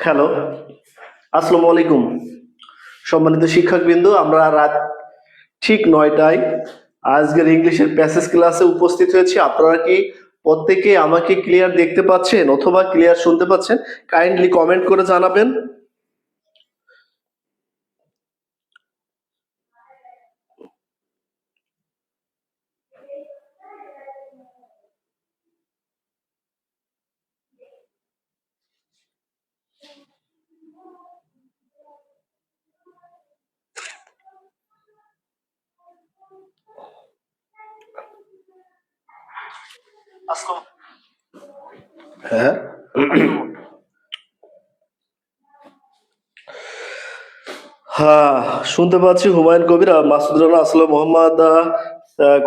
Hello, আসসালামু আলাইকুম। সম্মানিত শিক্ষকবৃন্দ, আমরা রাত ঠিক ৯টায় আজকের ইংলিশের প্যাসেজ ক্লাসে উপস্থিত হয়েছি। আপনারা কি প্রত্যেকে আমাকে ক্লিয়ার দেখতে পাচ্ছেন অথবা ক্লিয়ার শুনতে পাচ্ছেন? কাইন্ডলি কমেন্ট করে জানাবেন। হ্যাঁ, হ্যাঁ, শুনতে পাচ্ছি। Humayun Kabir, Masud Rana, Aslam Mohammad,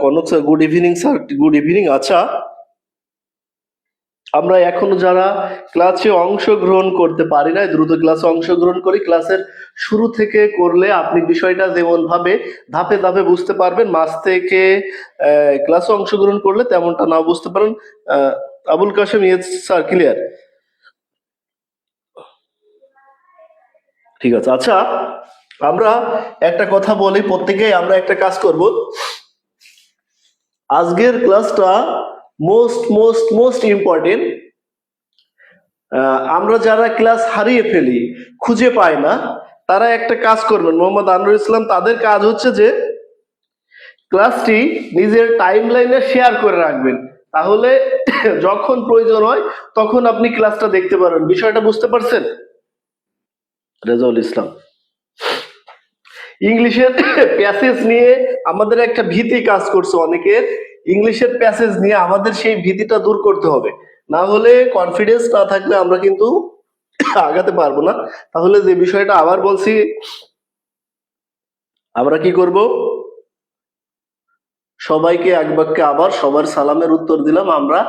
Kanak sir, good evening sir, good evening. আচ্ছা, আমরা এখনো যারা ক্লাসে অংশগ্রহণ করতে পারি না, দ্রুত ক্লাসে অংশগ্রহণ করি। ক্লাসের শুরু থেকে করলে আপনি বিষয়টা যেমন ভাবে ধাপে ধাপে বুঝতে পারবেন, মাঝ থেকে ক্লাসে অংশগ্রহণ করলে তেমনটা না বুঝতে পারেন। Abul Kashem, yes sir, clear. ঠিক আছে। আচ্ছা, আমরা একটা কথা বলি, প্রত্যেকেই আমরা একটা কাজ করব। আজকের ক্লাসটা মোস্ট মোস্ট মোস্ট ইম্পর্টেন্ট। আমরা যারা ক্লাস হারিয়ে ফেলি, খুঁজে পাই না, তারা একটা কাজ করবেন। মোহাম্মদ আনোয়ার ইসলাম, তাদের কাজ হচ্ছে যে ক্লাসটি নিজের টাইম লাইনে শেয়ার করে রাখবেন। তাহলে যখন প্রয়োজন হয় তখন আপনি ক্লাসটা দেখতে পারবেন। বিষয়টা বুঝতে পারছেন? রেজাউল ইসলাম, ইংলিশের প্যাসেজ নিয়ে আমাদের একটা ভীতি কাজ করছে অনেকের। ইংলিশের প্যাসেজ নিয়ে আমাদের সেই ভীতিটা দূর করতে হবে, না হলে কনফিডেন্স না থাকলে আমরা কিন্তু আগাতে পারবো না। তাহলে যে বিষয়টা আবার বলছি, আমরা কি করব? সবাইকে এক বাক্যে আবার সবার সালামের উত্তর দিলাম। আমরা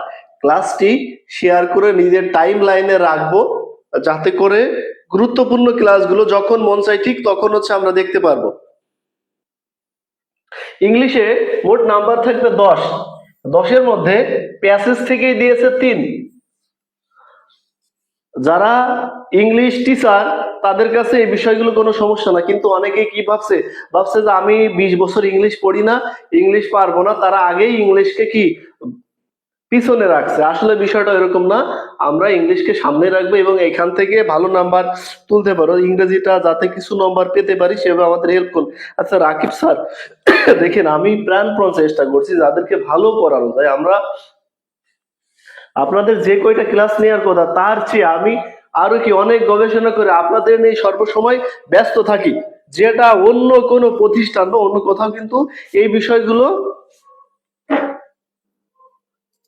ক্লাসটি শেয়ার করে নিজের টাইম লাইনে রাখবো, যাতে করে গুরুত্বপূর্ণ ক্লাসগুলো যখন মন চাই ঠিক তখন আমরা দেখতে পারবো। ইংলিশে মোট নাম্বার থাকবে 10। 10-এর মধ্যে প্যাসেজ থেকেই দিয়েছে 3। যারা ইংলিশ টিচার তাদের কাছে এই বিষয়গুলো কোনো সমস্যা না, কিন্তু অনেকে কি ভাবছে, যে আমি 20 বছর ইংলিশ পড়ি না, ইংলিশ পারবো না, তারা আগেই ইংলিশকে কি পিছনে রাখছে। আসলে বিষয়টা এরকম না। আমরা ইংলিশকে সামনে রাখবো এবং এখান থেকে ভালো নাম্বার তুলতে পারো। ইংরেজিটা যাতে কিছু নাম্বার পেতে পারি সেভাবে আমাদের হেল্প করুন। আচ্ছা রাকিব স্যার, দেখেন আমি প্রাণপণ চেষ্টা করছি যাদেরকে ভালো পড়ানো যায়। আমরা আপনাদের যে কয়টা ক্লাস নেওয়ার কথা তার চেয়ে আমি আরো কি অনেক গবেষণা করে আপনাদের নিয়ে সর্বসময় ব্যস্ত থাকি, যেটা অন্য কোনো প্রতিষ্ঠান বা অন্য কোথাও কিন্তু এই বিষয়গুলো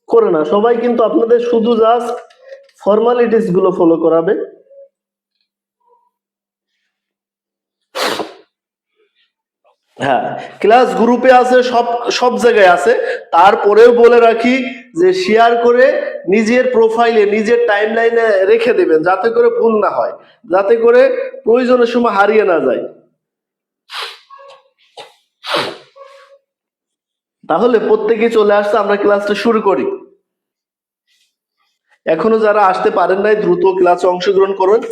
করে না। সবাই কিন্তু আপনাদের শুধু জাস্ট ফর্মালিটিস গুলো ফলো করাবে। হ্যাঁ, ক্লাস গ্রুপে আছে, সব সব জায়গায় আছে। তারপরেও বলে রাখি যে শেয়ার করে নিজের প্রোফাইলে নিজের টাইম লাইনে রেখে দেবেন, যাতে করে ভুল না হয়, যাতে করে প্রয়োজনের সময় হারিয়ে না যায়। তাহলে প্রত্যেকে চলে আসছে, আমরা ক্লাসটা শুরু করি। এখনো যারা আসতে পারেন নাই দ্রুত ক্লাসে অংশগ্রহণ করুন।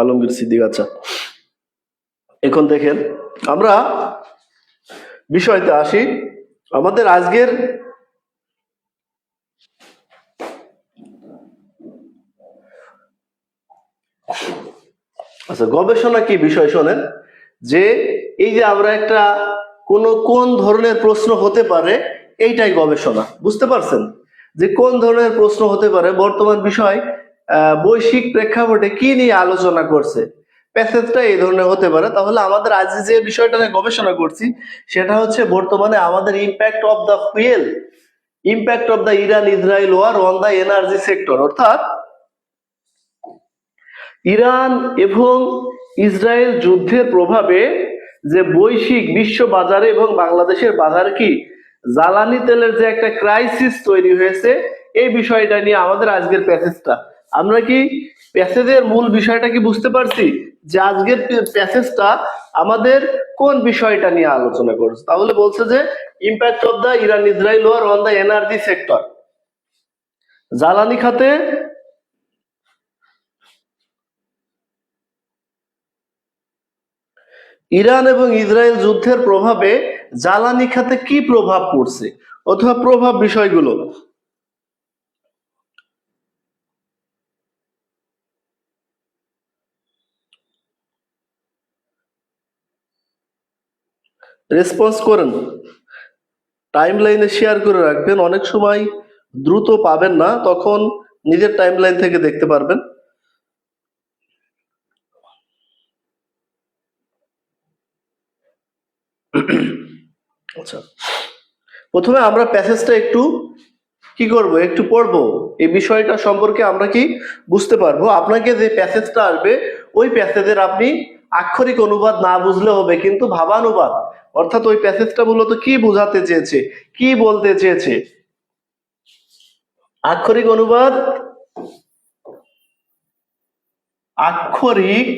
আলমগীর সিদ্দিক, আচ্ছা এখন দেখেন আমরা বিষয়তে আসি। আমাদের আজকের আচ্ছা গবেষণা কি বিষয় শোনেন। যে এই যে আমরা একটা কোন ধরনের প্রশ্ন হতে পারে, এইটাই গবেষণা। বুঝতে পারছেন যে কোন ধরনের প্রশ্ন হতে পারে, বর্তমান বিষয় বৈশ্বিক প্রেক্ষাপটে কি নিয়ে আলোচনা করছে, প্যাসেজটা এই ধরনের হতে পারে। তাহলে আমাদের আজ যে বিষয়টা নিয়ে গবেষণা করছি সেটা হচ্ছে বর্তমানে আমাদের impact of the fuel, impact of the Iran Israel war on the energy sector, অর্থাৎ ইরান এবং ইসরায়েল যুদ্ধের প্রভাবে যে বৈশ্বিক বিশ্ব বাজারে এবং বাংলাদেশের বাজারে কি জ্বালানি তেলের যে একটা ক্রাইসিস তৈরি হয়েছে, এই বিষয়টা নিয়ে আমাদের আজকের প্যাসেজটা। আমরা কি প্যাসেজের মূল বিষয়টা কি বুঝতে পারছি যে আজকের প্যাসেজটা আমাদের কোন বিষয়টা নিয়ে আলোচনা করছে? তাহলে বলছে যে impact of the Iran Israel war on the energy sector, জ্বালানি খাতে ইরান এবং ইসরায়েল যুদ্ধের প্রভাবে জ্বালানি খাতে কি প্রভাব পড়ছে অথবা প্রভাব বিষয়গুলো। রেসপন্স করেন, টাইম লাইনে শেয়ার করে রাখবেন, অনেক সময় দ্রুত পাবেন না, তখন নিজের টাইম লাইন থেকে দেখতে পারবেন। আচ্ছা, প্রথমে আমরা প্যাসেজটা একটু কি করব, একটু পড়বো, এই বিষয়টা সম্পর্কে আমরা কি বুঝতে পারবো। আপনাকে যে প্যাসেজটা আসবে ওই প্যাসেজের আপনি আক্ষরিক অনুবাদ না বুঝলে হবে, কিন্তু ভাবানুবাদ, অর্থাৎ ওই প্যাসেজটা মূলত কি বোঝাতে চেয়েছে, কি বলতে চেয়েছে, আক্ষরিক অনুবাদ, আক্ষরিক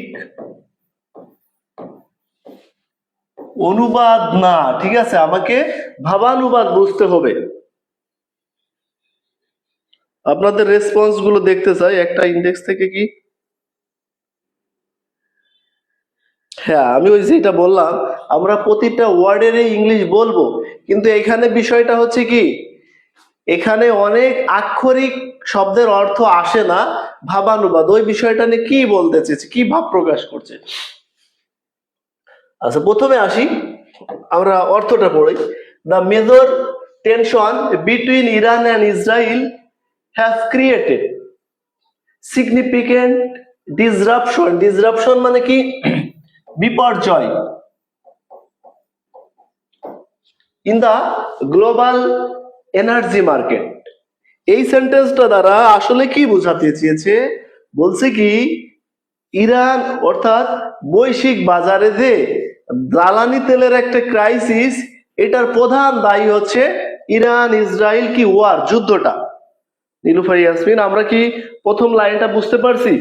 অনুবাদ না, ঠিক আছে, আমাকে ভাবানুবাদ বুঝতে হবে। আপনাদের রেসপন্স গুলো দেখতে চাই একটা ইন্ডেক্স থেকে। কি, হ্যাঁ, আমি ওই যেটা বললাম, আমরা প্রতিটা ওয়ার্ডের ইংলিশ বলবো, কিন্তু এখানে বিষয়টা হচ্ছে কি, এখানে অনেক আক্ষরিক শব্দের অর্থ আসে না, ভাবানুবাদ, ওই বিষয়টা নিয়ে কি বলতে চেয়েছে, কি ভাব প্রকাশ করছে। আচ্ছা, প্রথমে আসি, আমরা অর্থটা পড়ি। The major tension between Iran and Israel has created significant disruption, disruption মানে কি, বিপর্যয়, in the global energy market. এই সেন্টেন্সটা দ্বারা আসলে কি বোঝাতে চেয়েছে, বলছে কি ইরান অর্থাৎ বৈশ্বিক বাজারে যে জ্বালানি তেলের একটা ক্রাইসিস, এটার প্রধান দায়ী হচ্ছে ইরান ইসরায়েল কি ওয়ার, যুদ্ধটা। নীলুফার ইয়াসমিন, আমরা কি প্রথম লাইনটা বুঝতে পারছি?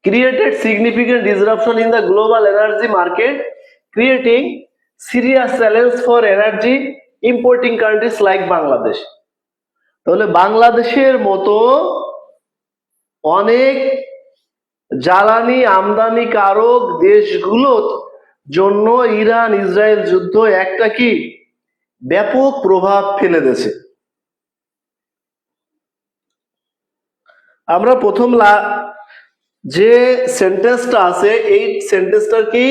created significant disruption in the global energy market, creating serious challenge for energy importing countries like Bangladesh. তাহলে বাংলাদেশের মতো অনেক জ্বালানি আমদানিকারক দেশগুলোর জন্য ইরান ইসরায়েল যুদ্ধ একটা কি ব্যাপক প্রভাব ফেলে দিয়েছে। আমরা প্রথম যে সেন্টেন্সটা আছে এই সেন্টেন্সটার কি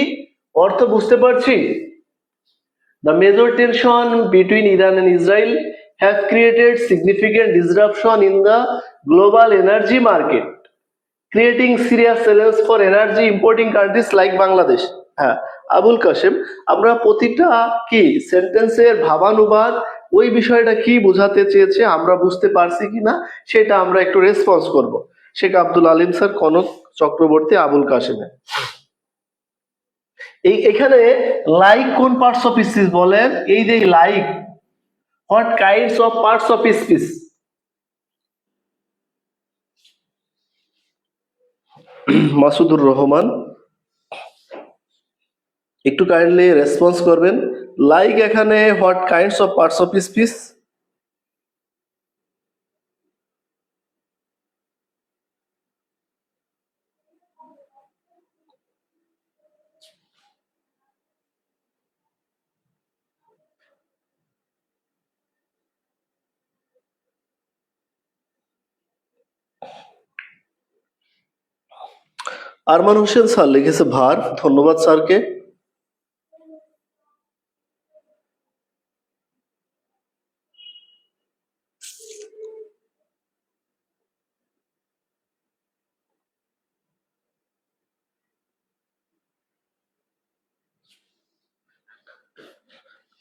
অর্থ বুঝতে পারছি? The major tension between Iran and Israel have created significant disruption in the global energy market, creating serious challenge for energy importing countries like Bangladesh. হ্যাঁ, আবুল কাশেম, আমরা প্রতিটা কি সেন্টেন্সের ভাবানুবাদ, ওই বিষয়টা কি বোঝাতে চেয়েছে আমরা বুঝতে পারছি কিনা সেটা আমরা একটু রেসপন্স করব। শেখ আব্দুল আলিম স্যার, কনক চক্রবর্তী, আবুল কাশেমের। এখানে লাইক কোন পার্টস অফ স্পিচ বলেন? এই যে like, what kinds of parts of speech? Masudur Rahman, একটু কাইন্ডলি রেসপন্স করবেন। লাইক এখানে what kinds of parts of speech? Arman Hossain sir লিখেছে ভার্ব, ধন্যবাদ স্যারকে।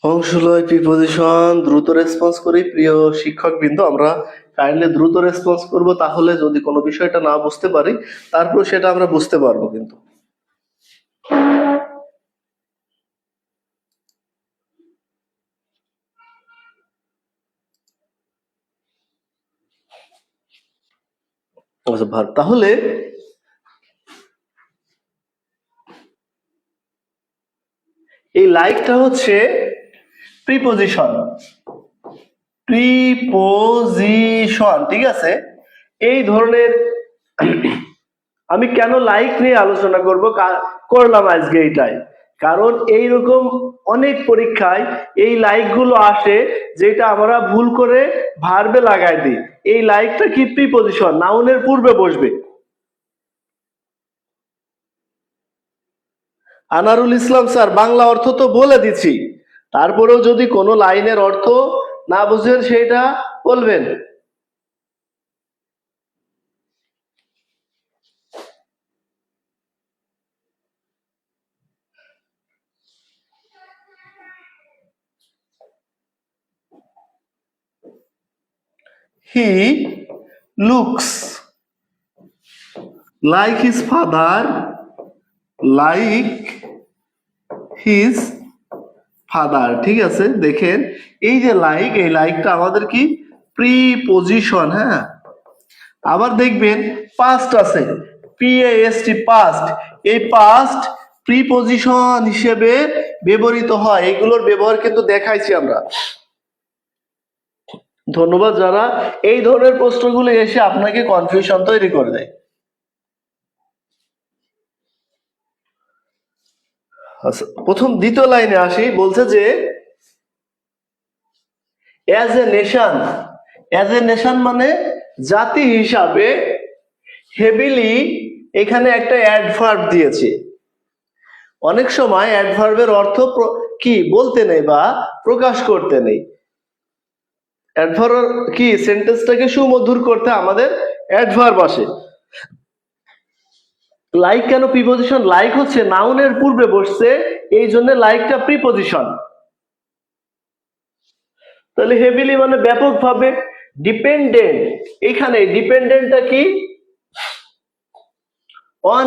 অংশলয় প্রিপজিশন দ্রুত রেসপন্স করি। প্রিয় শিক্ষকবৃন্দ, আমরা কাইন্ডলি দ্রুত রেসপন্স করব, তাহলে যদি কোনো বিষয়টা না বুঝতে পারি তারপর সেটা আমরা বুঝতে পারবো। কিন্তু আচ্ছা, ভার্ব। তাহলে এই লাইকটা হচ্ছে প্রিপজিশন, প্রিপজিশন, ঠিক আছে। এই ধরনের আমি কেন লাইক নিয়ে আলোচনা করলাম আজকে এইটাই, কারণ এইরকম অনেক পরীক্ষায় এই লাইক গুলো আসে যেটা আমরা ভুল করে ভার্বে লাগাই দিই। এই লাইকটা কি প্রিপজিশন, নাউনের পূর্বে বসবে। আনারুল ইসলাম স্যার, বাংলা অর্থ তো বলে দিচ্ছি, তারপরেও যদি কোনো লাইনের অর্থ না বুঝেন সেটা বলবেন। He looks like his father, like his father, ঠিক আছে। দেখেন এই যে লাইক, এই লাইকটা আমাদের কি প্রিপজিশন, হ্যাঁ। আবার দেখবেন পাস্ট আছে, PAST, পাস্ট। এই পাস্ট প্রিপজিশন হিসেবে ব্যবহৃত হয়, এগুলোর ব্যবহার কিন্তু দেখাইছি আমরা। ধন্যবাদ যারা এই ধরনের প্রশ্নগুলো এসে আপনাকে কনফিউশন তৈরি করে দেয়। আচ্ছা, প্রথম দ্বিতীয় লাইনে আসি, বলছে যে as a nation, as a nation মানে জাতি হিসাবে, হেভিলি এখানে একটা অ্যাডভার্ব দিয়েছে। অনেক সময় অ্যাডভার্বের অর্থ কি বলতে নেই বা প্রকাশ করতে নেই। অ্যাডভার্ব কি সেন্টেন্সটাকে সুমধুর করতে আমাদের অ্যাডভার্ব আসে। লাইক কেন প্রিপজিশন? লাইক হচ্ছে নাউনের পূর্বে বসছে, এই জন্য লাইকটা প্রিপজিশন। তাহলে হেভিলি মানে ব্যাপকভাবে। ডিপেন্ডেন্ট, এখানে ডিপেন্ডেন্টটা কি? On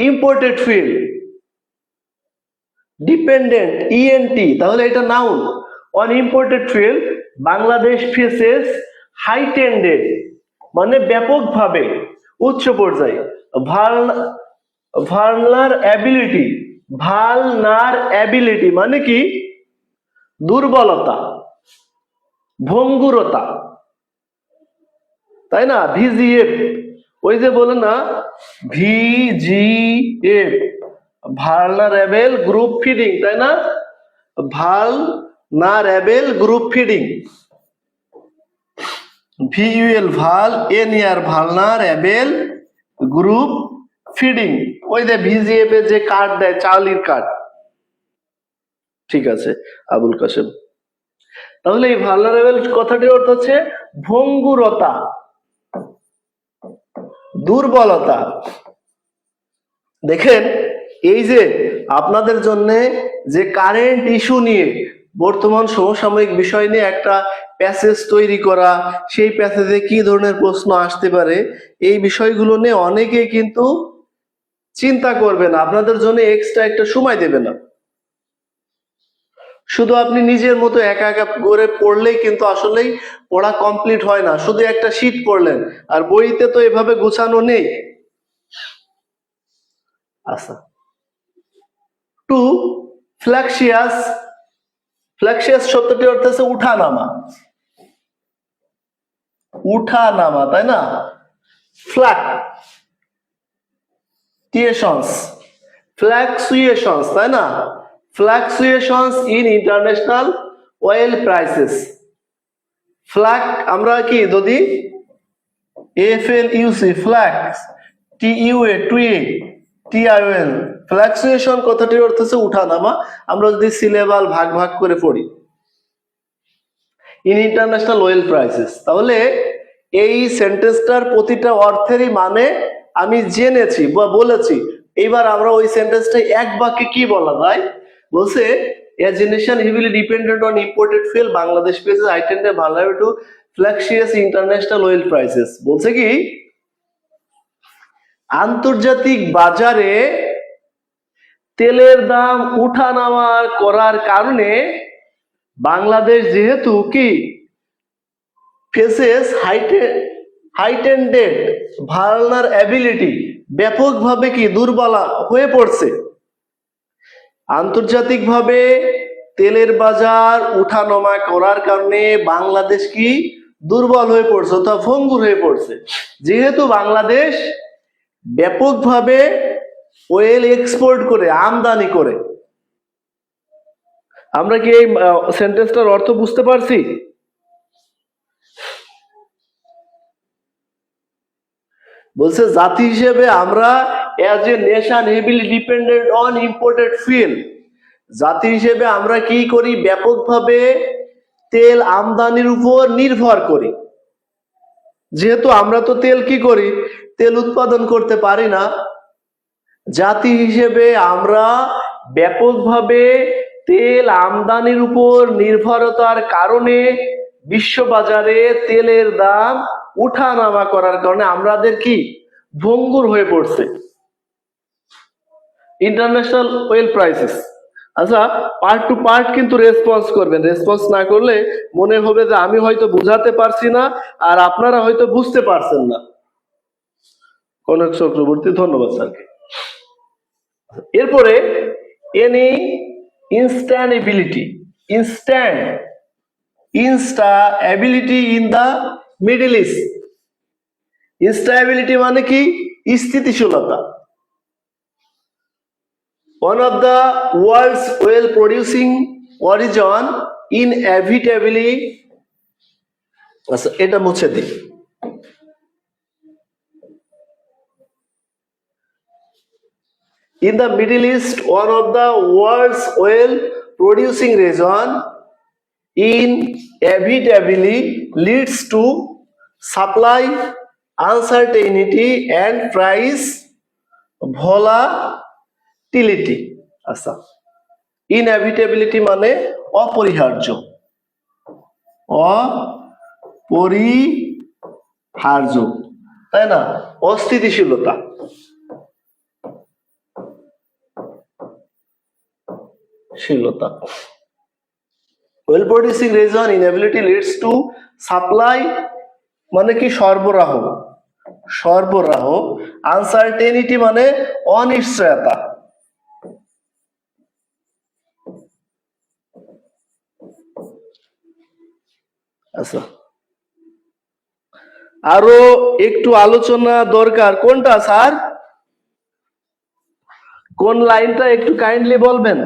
imported field, dependent ENT, তাহলে এটা noun. On imported field Bangladesh faces heightened মানে ব্যাপকভাবে, উচ্চ পর্যায়ে। ভালনারএবিলিটি, ভালনারএবিলিটি মানে কি? দুর্বলতা, ভঙ্গুরতা, তাই না? VGF, ওই যে বলে না VGF, ভালনারেবল গ্রুপ ফিডিং, তাই না? ভালনারেবল গ্রুপ ফিডিং, VUL, ভাল NER, ভালনারেবল গ্রুপ ফিডিং। ওই যে VGF এর যে কার্ড দেয়, চার্লির কার্ড, ঠিক আছে আবুল কাসেম। তাহলে এই ভালনারেবল কথাটির অর্থ হচ্ছে ভঙ্গুরতা, দুর্বলতা। দেখেন এই যে আপনাদের জন্য যে কারেন্ট ইস্যু নিয়ে, বর্তমান সমসাময়িক বিষয় নিয়ে একটা প্যাসেজ তৈরি করা, সেই প্যাসেজে কি ধরনের প্রশ্ন আসতে পারে, এই বিষয়গুলো নিয়ে অনেকেই কিন্তু চিন্তা করবে না, আপনাদের জন্য এক্সট্রা একটা সময় দেবে না। শুধু আপনি নিজের মতো একা একা করে পড়লেই কিন্তু আসলেই পড়া কমপ্লিট হয় না। শুধু একটা শীট পড়লেন, আর বইতে তো এভাবে গুছানো নেই। আচ্ছা, টু ফ্ল্যাক্সিয়াস, ফ্ল্যাক্সিয়াস শব্দটির অর্থ হচ্ছে উঠা নামা, উঠা নামা, তাই না? ফ্লাকচুয়েশনস, ফ্লাকচুয়েশনস, তাই না? Fluctuations in international oil prices. ফ্লাক আমরা কি যদি FLUC, ফ্লাক্স, TUA, টুয়ে, TION, ফ্লাকচুয়েশন কথাটির অর্থ হচ্ছে উঠানামা। আমরা যদি সিলেবাল ভাগ ভাগ করে পড়ি, ইন ইন্টারন্যাশনাল অয়েল প্রাইসেস, তাহলে এই সেন্টেন্সটার প্রতিটা অর্থেরই মানে আমি জেনেছি বা বলেছি। এইবার আমরা ওই সেন্টেন্সটা এক বাক্যে কি বলা যায়, বলছে as a nation heavily dependent on imported fuel, Bangladesh faces heightened vulnerability to fluctuating international oil prices। বলছে কি আন্তর্জাতিক বাজারে তেলের দাম উঠানামা করার কারণে বাংলাদেশ যেহেতু কি ফেসেস heightened vulnerability, ব্যাপকভাবে কি দুর্বল হয়ে পড়ছে। আন্তর্জাতিকভাবে তেলের বাজার উঠানামা করার কারণে বাংলাদেশ কি দুর্বল হয়ে পড়ছে অথবা ভঙ্গুর হয়ে পড়ছে। যেহেতু বাংলাদেশ ব্যাপকভাবে ওয়েল এক্সপোর্ট করে, আমদানি করে। আমরা কি এই সেন্টেন্সটার অর্থ বুঝতে পারছি? বলছে জাতি হিসেবে আমরা as a nation heavily dependent on imported fuel, জাতি হিসেবে আমরা কি করি, ব্যাপকভাবে তেল আমদানির উপর নির্ভর করি। যেহেতু আমরা তো তেল কি করি, তেল উৎপাদন করতে পারি না, জাতি হিসেবে আমরা ব্যাপকভাবে তেল আমদানির উপর নির্ভরতার কারণে বিশ্ববাজারে তেলের দাম উঠানামা করার কারণে আমাদের কি ভঙ্গুর হয়ে পড়ছে। International well prices. আচ্ছা, পার্ট টু পার্ট কিন্তু রেসপন্স করবেন, রেসপন্স না করলে মনে হবে যে আমি হয়তো বুঝাতে পারছি না আর আপনারা হয়তো বুঝতে পারছেন না। কনক চক্রবর্তী, ধন্যবাদ স্যারকে। এরপরে any instability in the middle east. Instability মানে কি স্থিতিশীলতা। One of the world's oil producing origin inevitably, এটা মুছে দিই। In the Middle East, one of the world's oil producing region inevitably leads to supply uncertainty and price volatility। আচ্ছা, inevitability মানে অপরিহার্য, অপরিহার্য, তাই না? অস্থিতিশীলতা। Oil producing region inability leads to supply মানে কি সরবরাহ। আনসার্টেনিটি মানে অনিশ্চয়তা। আচ্ছা, আরো একটু আলোচনা দরকার। কোনটা স্যার, কোন লাইনটা একটু কাইন্ডলি বলবেন?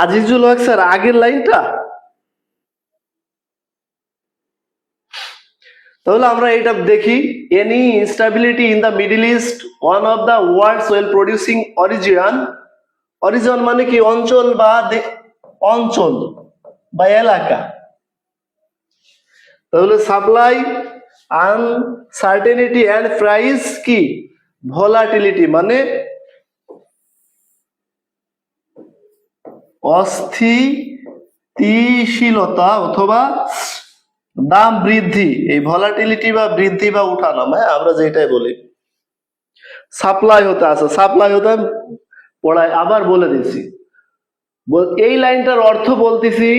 আজিজুল হক স্যার, আগের লাইনটা। তাহলে আমরা এটা দেখি। Any instability in the middle east, one of the world's oil producing origin মানে কি অঞ্চল বা এলাকা। তাহলে সাপ্লাই আনসার্টেনিটি এন্ড প্রাইস কি ভলাটিলিটি মানে অস্থিতিশীলতা অথবা দাম বৃদ্ধি। এই ভলাটিলিটি বা বৃদ্ধি বা উঠানামা, আমরা যেটাই বলি। সাপ্লাই হতে আছে, সাপ্লাই হতে পড়ায় আবার বলে দিছি। এই লাইনটার অর্থ বলতেছি,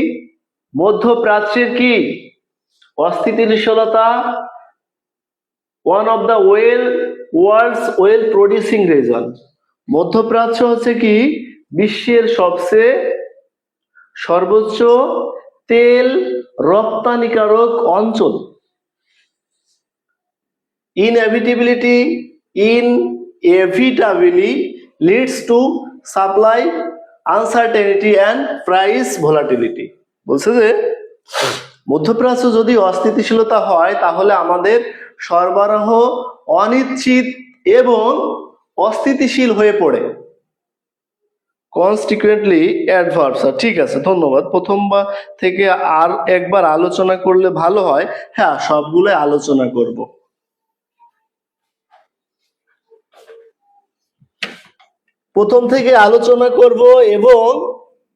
মধ্যপ্রাচ্যের কি অস্থিতিশীলতা, one of the world's oil producing region. মধ্যপ্রাচ্য হচ্ছে কি বিশ্বের সবচেয়ে সর্বোচ্চ তেল রপ্তানিকারক অঞ্চল। inevitably leads to supply uncertainty and price volatility। বলছে যে মধ্যপ্রাচ্য যদি অস্থিতিশীলতা হয় তাহলে আমাদের সরবরাহ অনিশ্চিত এবং অস্থিতিশীল হয়ে পড়ে। কনস্টিকুয়েন্টলি অ্যাডভার্বস। ঠিক আছে, ধন্যবাদ। প্রথমবার থেকে আর একবার আলোচনা করলে ভালো হয়। হ্যাঁ, সবগুলো আলোচনা করব। প্রথম থেকে আলোচনা করব এবং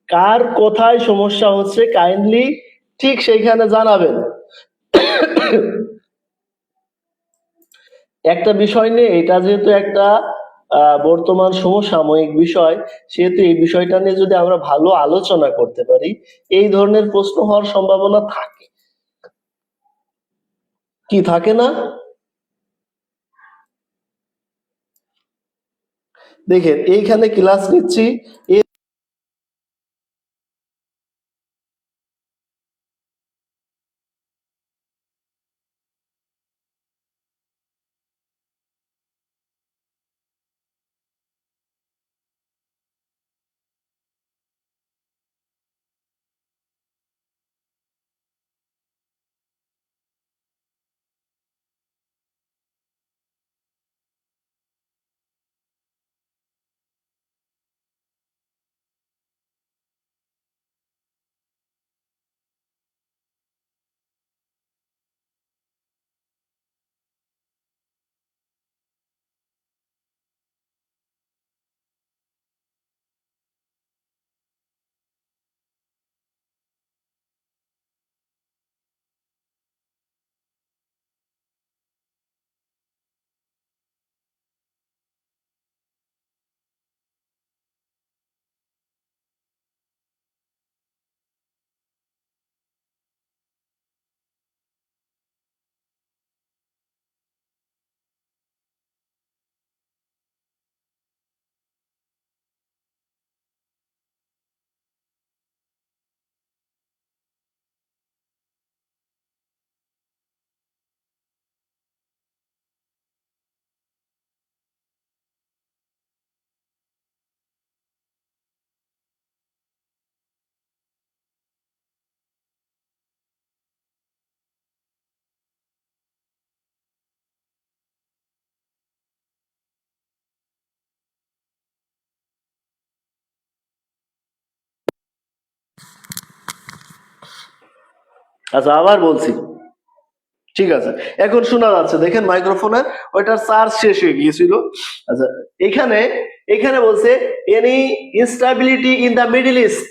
কার কোথায় সমস্যা হচ্ছে কাইন্ডলি ঠিক সেইখানে জানাবেন। একটা বিষয় নিয়ে, এটা যেহেতু একটা বর্তমান সমসাময়িক বিষয়, সেহেতু এই বিষয়টা নিয়ে যদি আমরা ভালো আলোচনা করতে পারি, এই ধরনের প্রশ্ন হওয়ার সম্ভাবনা থাকে। কি থাকে না? দেখেন এইখানে ক্লাস নিচ্ছি, আচ্ছা আবার বলছি, ঠিক আছে, এখন শোনা যাচ্ছে। দেখেন মাইক্রোফোনের ওইটার চার্জ শেষ হয়ে গিয়েছিল। আচ্ছা, এখানে এখানে বলছে any instability in the middle east.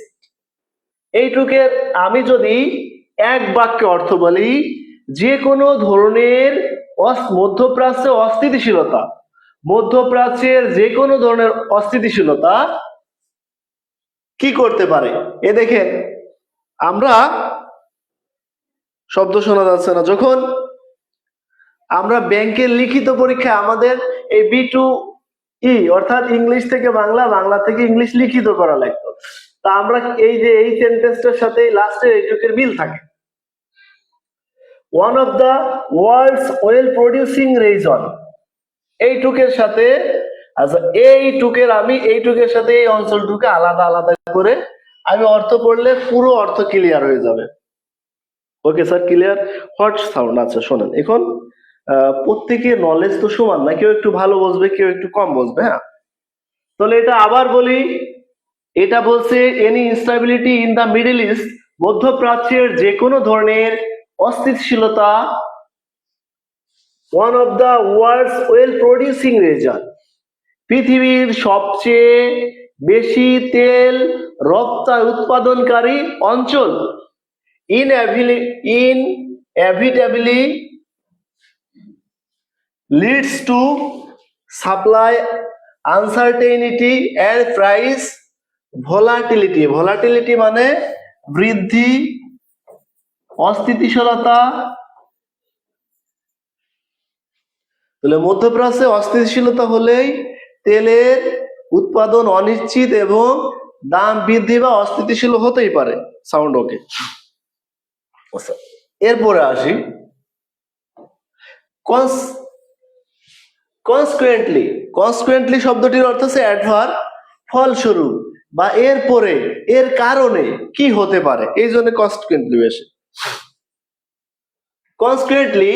এইটুকের আমি যদি এক বাক্যে অর্থ বলি, যে কোনো ধরনের মধ্যপ্রাচ্যে অস্থিতিশীলতা, মধ্যপ্রাচ্যের যে কোনো ধরনের অস্থিতিশীলতা কি করতে পারে? এ দেখেন, আমরা শব্দ শোনা যাচ্ছে না। যখন আমরা ব্যাংকের লিখিত পরীক্ষায় আমাদের এই B2E অর্থাৎ ইংলিশ থেকে বাংলা, বাংলা থেকে ইংলিশ লিখিত করা লাগতো, তা আমরা এই যে এই সেন্টেন্সটার সাথে লাস্টের এইটুকের মিল থাকে। One of the world's oil producing region, এইটুকের সাথে, আচ্ছা এইটুকের আমি এইটুকের সাথে এই অঞ্চলটুকে আলাদা আলাদা করে আমি অর্থ পড়লে পুরো অর্থ ক্লিয়ার হয়ে যাবে। Okay sir, clear. What sound? আচ্ছা শোনেন, এখন প্রত্যেকের নলেজ তো সমান না, কেউ একটু ভালো বুঝবে, কেউ একটু কম বুঝবে। হ্যাঁ, তাহলে এটা আবার বলি। এটা বলছে any instability in the middle east, মধ্যপ্রাচ্যের যে কোনো ধরনের অস্থিতিশীলতা, one of the world's oil producing region, পৃথিবীর সবচেয়ে বেশি তেল উৎপাদনকারী অঞ্চল, inevitably leads to supply uncertainty and price volatility। volatility মানে বৃদ্ধি, অস্থিতিশীলতা। তাহলে মধ্যপ্রাচ্যে অস্থিতিশীলতা হলেই তেলের উৎপাদন অনিশ্চিত এবং দাম বৃদ্ধি বা অস্থিতিশীল হতেই পারে। সাউন্ড ওকে। এরপরে আসি কনসিকুয়েন্টলি। কনসিকুয়েন্টলি শব্দটির অর্থ হচ্ছে অ্যাডভার্ব, ফলস্বরূপ বা এরপরে, এর কারণে কি হতে পারে, এই জন্য কনসিকুয়েন্টলি আসে। কনসিকুয়েন্টলি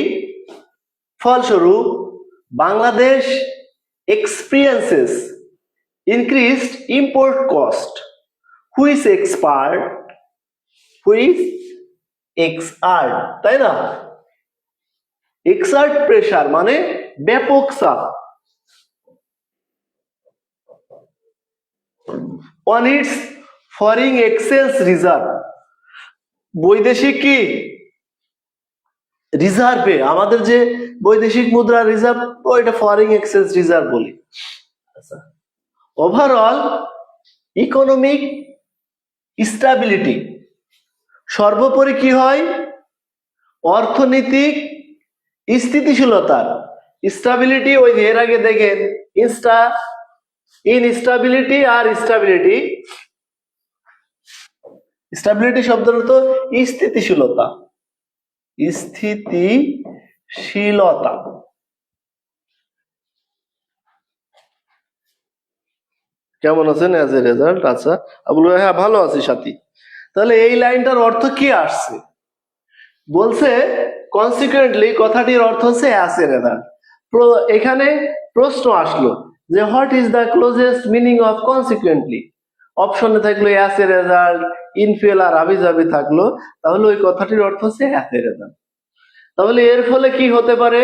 ফলস্বরূপ Bangladesh experiences increased import cost which exert, তাই না, এক্সার্ট প্রেসার মানে ব্যাপক চাপ, on its foreign exchange reserve, বৈদেশিক কি রিজার্ভে, আমাদের যে বৈদেশিক মুদ্রা রিজার্ভ ওইটা ফরেন এক্সচেঞ্জ রিজার্ভ বলি। আচ্ছা, ওভারঅল ইকোনমিক স্টেবিলিটি, সর্বোপরি কি হয়, অর্থনৈতিক স্থিতিশীলতার, স্টেবিলিটি ওই এর আগে দেখেন ইনস্টেবিলিটি আর স্টেবিলিটি, স্টেবিলিটি শব্দের অর্থ স্থিতিশীলতা, স্থিতিশীলতা। কেমন আছেন অ্যাজ এ রেজাল্ট? আচ্ছা, আবুল ভাই হ্যাঁ ভালো আছি সাথী। তাহলে এই লাইনটার অর্থ কি আসছে, বলছে কনসিকুয়েন্টলি কথাটির অর্থ হচ্ছে অ্যাজ এ রেজাল্ট। এখানে প্রশ্ন আসলো যে what is the closest meaning of consequently, অপশনে থাকলো অ্যাজ এ রেজাল্ট, ইনফিল আর হাবিজাবি থাকলো, তাহলে ওই কথাটির অর্থ হচ্ছে অ্যাজ এ রেজাল্ট। তাহলে এর ফলে কি হতে পারে,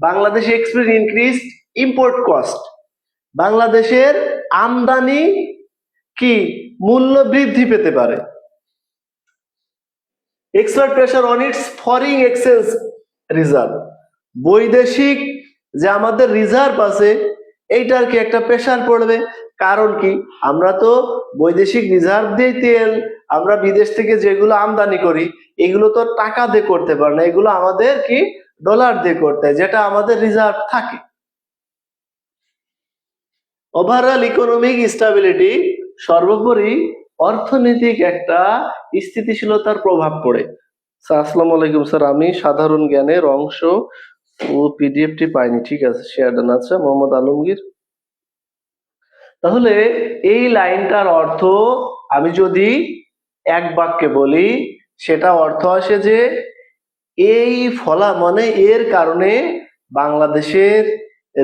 Bangladesh export increased import cost, বাংলাদেশের আমদানি কি মূল্য বৃদ্ধি পেতে পারে। Expert pressure on it's foreign exchange reserve, বৈদেশিক যে আমাদের রিজার্ভ আছে এইটার কি একটা প্রেসার পড়বে। কারণ কি, আমরা তো বৈদেশিক রিজার্ভ দিয়ে তেল আমরা বিদেশ থেকে যেগুলো আমদানি করি এগুলো তো টাকা দিয়ে করতে পারে না, এগুলো আমাদের কি ডলার দিয়ে করতে হয়, যেটা আমাদের রিজার্ভ থাকে। ওভারঅল ইকোনমিক স্টেবিলিটি, সর্বোপরি অর্থনৈতিক একটা স্থিতিশীলতার প্রভাব পড়ে। আসসালামু আলাইকুম স্যার, আমি সাধারণ জ্ঞানের অংশ ও পিডিএফটি পাইনি, ঠিক আছে শেয়ার ডান। আচ্ছা, মোহাম্মদ আলমগীর। তাহলে এই লাইনটার অর্থ আমি যদি এক বাক্যে বলি, সেটা অর্থ আসে যে এই ফলা মানে এর কারণে বাংলাদেশের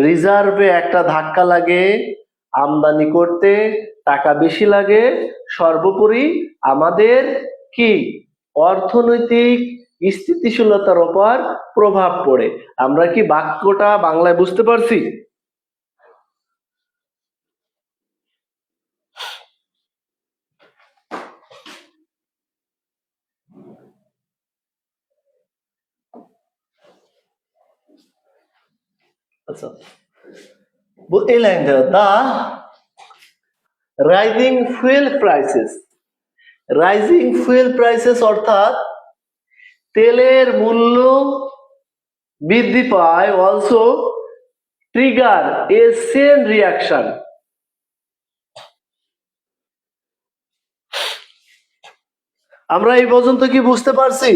রিজার্ভে একটা ধাক্কা লাগে, আমদানি করতে টাকা বেশি লাগে, সর্বোপরি আমাদের কি অর্থনৈতিক স্থিতিশীলতার উপর প্রভাব পড়ে। আমরা কি বাক্যটা বাংলায় বুঝতে পারছি? আচ্ছা, এই লাইনটা the rising fuel prices, rising fuel prices অর্থাৎ তেলের মূল্য বৃদ্ধি পায়, also trigger a chain reaction. আমরা এই পর্যন্ত কি বুঝতে পারছি?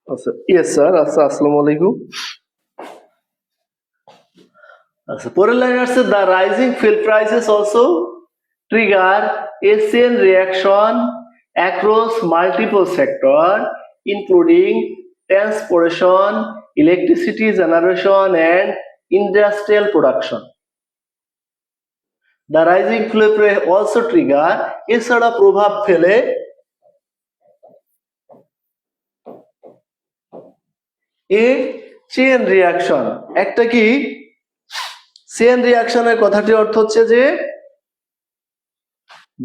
আচ্ছা, ইয়েস স্যার। আচ্ছা, আসসালামু আলাইকুম। আচ্ছা, পরের লাইন আসছে the rising fuel prices also trigger a chain reaction across multiple sector including transportation, electricity generation and industrial production. The rising fuel price also trigger, এছাড়া প্রভাব ফেলে এ চেইন রিয়াকশন, একটা কি চেইন রিয়াকশনের কথাটি অর্থ হচ্ছে যে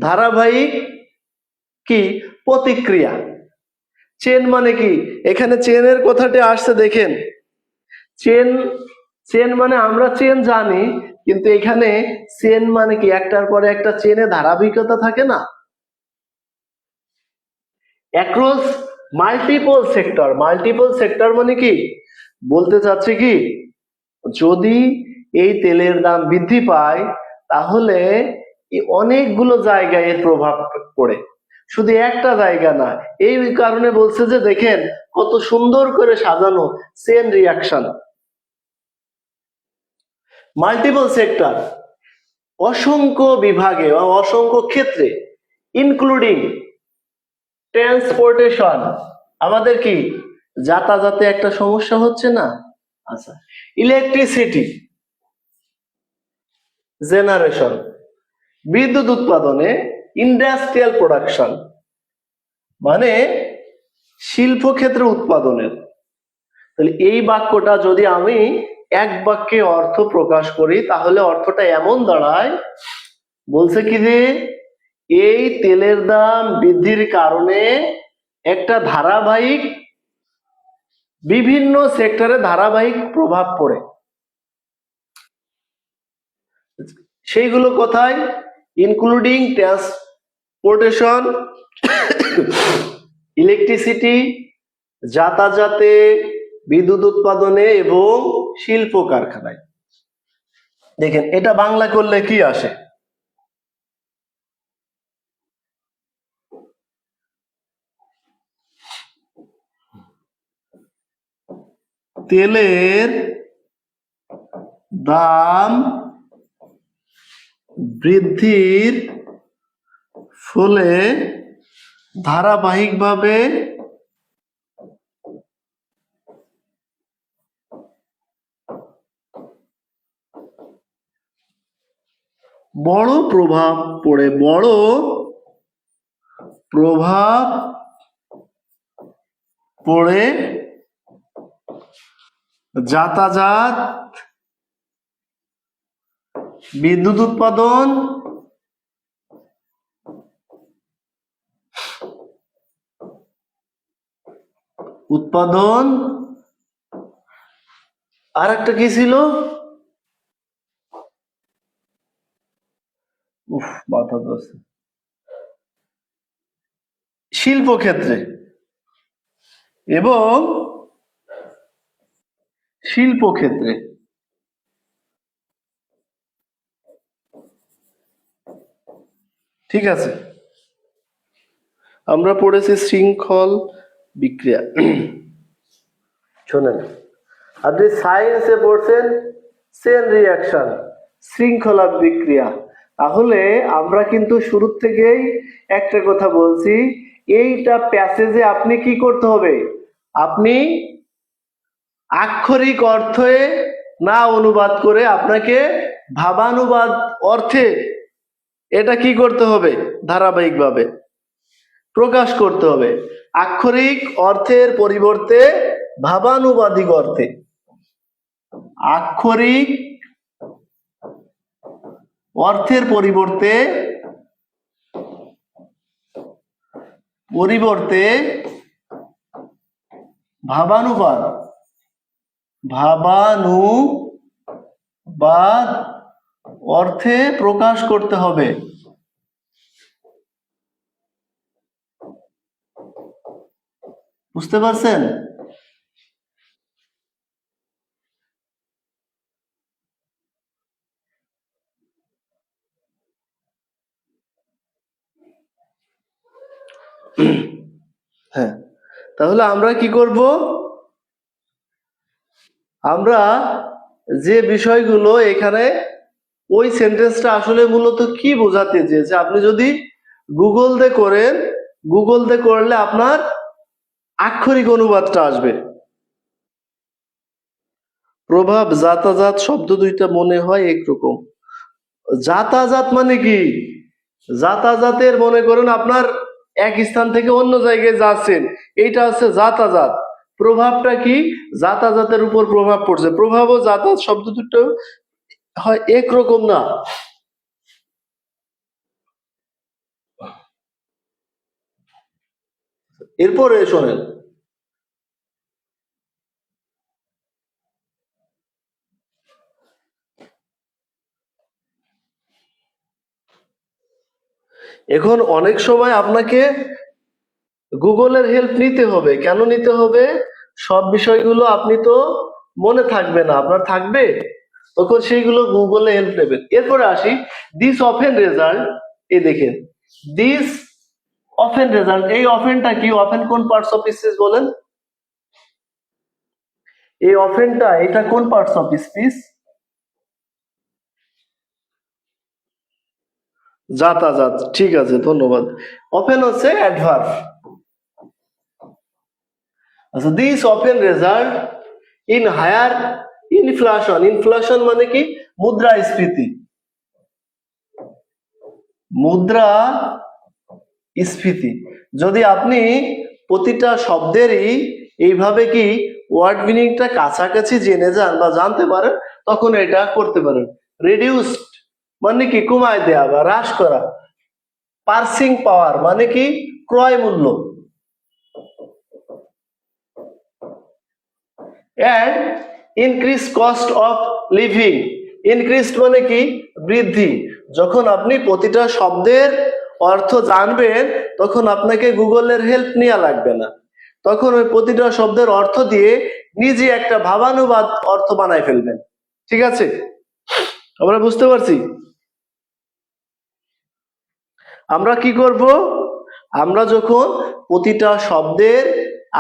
ধারাবাহিক কি প্রতিক্রিয়া। চেন মানে কি, এখানে চেনের কথাটি আসছে দেখেন, চেন চেন মানে আমরা চেন জানি, কিন্তু এখানে চেন মানে কি একটার পরে একটা চেনে ধারাবাহিকতা থাকে না। অ্যাক্রস মাল্টিপল সেক্টর মানে কি বলতে চাচ্ছে কি, যদি এই তেলের দাম বৃদ্ধি পায় তাহলে অনেকগুলো জায়গায় এর প্রভাব পড়ে, শুধু একটা জায়গা না। এই কারণে বলছে যে দেখেন কত সুন্দর করে সাজানো চেন রিয়াকশন। মাল্টিপল সেক্টর অসংখ্য বিভাগে বা অসংখ্য ক্ষেত্রে, ইনক্লুডিং ট্রান্সপোর্টেশন, আমাদের কি যাতায়াতে একটা সমস্যা হচ্ছে না, আচ্ছা, ইলেকট্রিসিটি জেনারেশন, বিদ্যুৎ উৎপাদনে, ইন্ডাস্ট্রিয়াল প্রোডাকশন মানে শিল্প ক্ষেত্রে উৎপাদনের। তাহলে এই বাক্যটা যদি আমি এক বাক্যে অর্থ প্রকাশ করি তাহলে অর্থটা এমন দাঁড়ায়, বলছে কি যে এই তেলের দাম বৃদ্ধির কারণে একটা ধারাবাহিক বিভিন্ন সেক্টরে ধারাবাহিক প্রভাব পড়ে। সেইগুলো কোথায়? ইনক্লুডিং ট্রান্সপোর্টেশন, ইলেকট্রিসিটি, যাতায়াতে, বিদ্যুৎ উৎপাদনে এবং শিল্প কারখানায়। দেখেন এটা বাংলা করলে কি আসে, তেলের দাম বৃদ্ধির ফলে ধারাবাহিকভাবে বড় প্রভাব পড়ে যাতায়াত, বিদ্যুৎ উৎপাদন আর একটা কি ছিল, মাথা ধরছে, শিল্প ক্ষেত্রে এবং শিল্প ক্ষেত্রে। ঠিক আছে, আমরা পড়েছি শৃঙ্খল বিক্রিয়া। শোনেন, আপনি সায়েন্সে পড়ছেন চেন রিয়াকশন, শৃঙ্খলা বিক্রিয়া। তাহলে আমরা কিন্তু শুরু থেকেই একটা কথা বলছি, এইটা প্যাসেজে আপনি কি করতে হবে, আপনি আক্ষরিক অর্থে না অনুবাদ করে আপনাকে ভাবানুবাদ অর্থে এটা কি করতে হবে, ধারাবাহিকভাবে প্রকাশ করতে হবে। আক্ষরিক অর্থের পরিবর্তে ভাবানুবাদিক অর্থে, আক্ষরিক অর্থের পরিবর্তে ভাবানুবাদ অর্থে প্রকাশ করতে হবে। বুঝতে পারছেন? হ্যাঁ, তাহলে আমরা কি করব, আমরা যে বিষয়গুলো এখানে ওই সেন্টেন্সটা আসলে মূলত কি বোঝাতে চেয়েছে, আপনি যদি গুগল দিয়ে করেন, গুগল দিয়ে করলে আপনার আক্ষরিক অনুবাদটা আসবে। প্রভাব যাতায়াত শব্দ দুইটা মনে হয় একরকম। যাতায়াত মানে কি, যাতায়াতের মনে করেন আপনার এক স্থান থেকে অন্য জায়গায় যাচ্ছেন, এইটা হচ্ছে যাতায়াত। প্রভাবটা কি, যাতায়াতের উপর প্রভাব পড়ছে। প্রভাব ও যাতায়াত শব্দ দুটো হয় একরকম না। এরপরে শোনেন, এখন অনেক সময় আপনাকে গুগলের হেল্প নিতে হবে। কেন নিতে হবে? সব বিষয়গুলো আপনি তো মনে থাকবে না, আপনার থাকবে, তখন সেইগুলো গুগলে হেল্প নেবেন। এরপরে আসি দিস অফেন রেজাল্ট। এই দেখেন দিস অফেন রেজাল্ট, এই অফেনটা কি? অফেন কোন পার্টস অফ স্পিচ বলেন? এই অফেনটা এটা কোন পার্টস অফ স্পিচ? যাতায়াত, ঠিক আছে, ধন্যবাদ। অফেন হচ্ছে অ্যাডভার্ব। আচ্ছা, this often result in higher inflation. Inflation মানে কি? মুদ্রাস্ফীতি। মুদ্রাস্ফীতি। যদি আপনি প্রতিটা শব্দেরই এইভাবে কি ওয়ার্ড মিনিংটা কাছাকাছি জেনে যান বা জানতে পারেন, তখন এটা করতে পারেন। রিডিউসড মানে কি? কমায় দেয়া বা হ্রাস করা। পার্সিং পাওয়ার মানে কি? ক্রয় মূল্য। and increase cost of living. increased মানে কি? বৃদ্ধি। যখন আপনি প্রতিটা শব্দের অর্থ জানবেন, তখন আপনাকে গুগলের হেল্প নেওয়া লাগবে না, তখন ওই প্রতিটা শব্দের অর্থ দিয়ে নিজে একটা ভাবানুবাদ অর্থ বানায় ফেলবেন। ঠিক আছে, আমরা বুঝতে পারছি? আমরা কি করব? আমরা যখন প্রতিটা শব্দের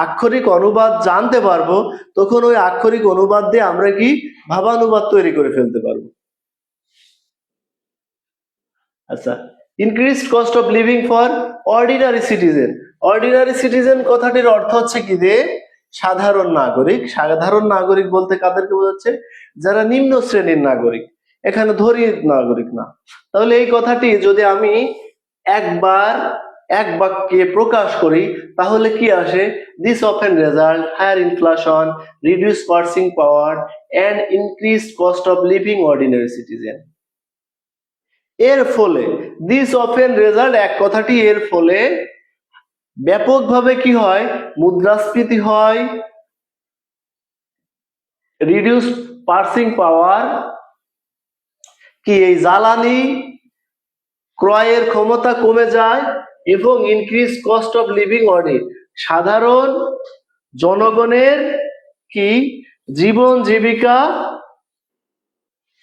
আক্ষরিক অনুবাদ জানতে পারবো, তখন ওই আক্ষরিক অনুবাদ দিয়ে আমরা কি ভাবানুবাদ তৈরি করে ফেলতে পারবো। আচ্ছা, increased cost of living for ordinary citizen. Ordinary citizen কথাটির অর্থ হচ্ছে কি? যে সাধারণ নাগরিক। সাধারণ নাগরিক বলতে কাদেরকে বোঝাচ্ছে? যারা নিম্ন শ্রেণীর নাগরিক, এখানে ধনী নাগরিক না। তাহলে এই কথাটি যদি আমি একবার এক বাক্যে প্রকাশ করি, তাহলে কি আসে? This often result higher inflation, reduce purchasing power and increased cost of living ordinary citizen. এর ফলে দিস অফেন রেজাল্ট, এক কথাটি এর ফলে ব্যাপকভাবে কি হয়? মুদ্রাস্ফীতি হয়, রিডিউস পার্সিং পাওয়ার কি? এই জ্বালানি ক্রয়ের ক্ষমতা কমে যায়, এবং ইনক্রিজ কস্ট অফ লিভিং অর্ডি, সাধারণ জনগণের কি জীবন জীবিকা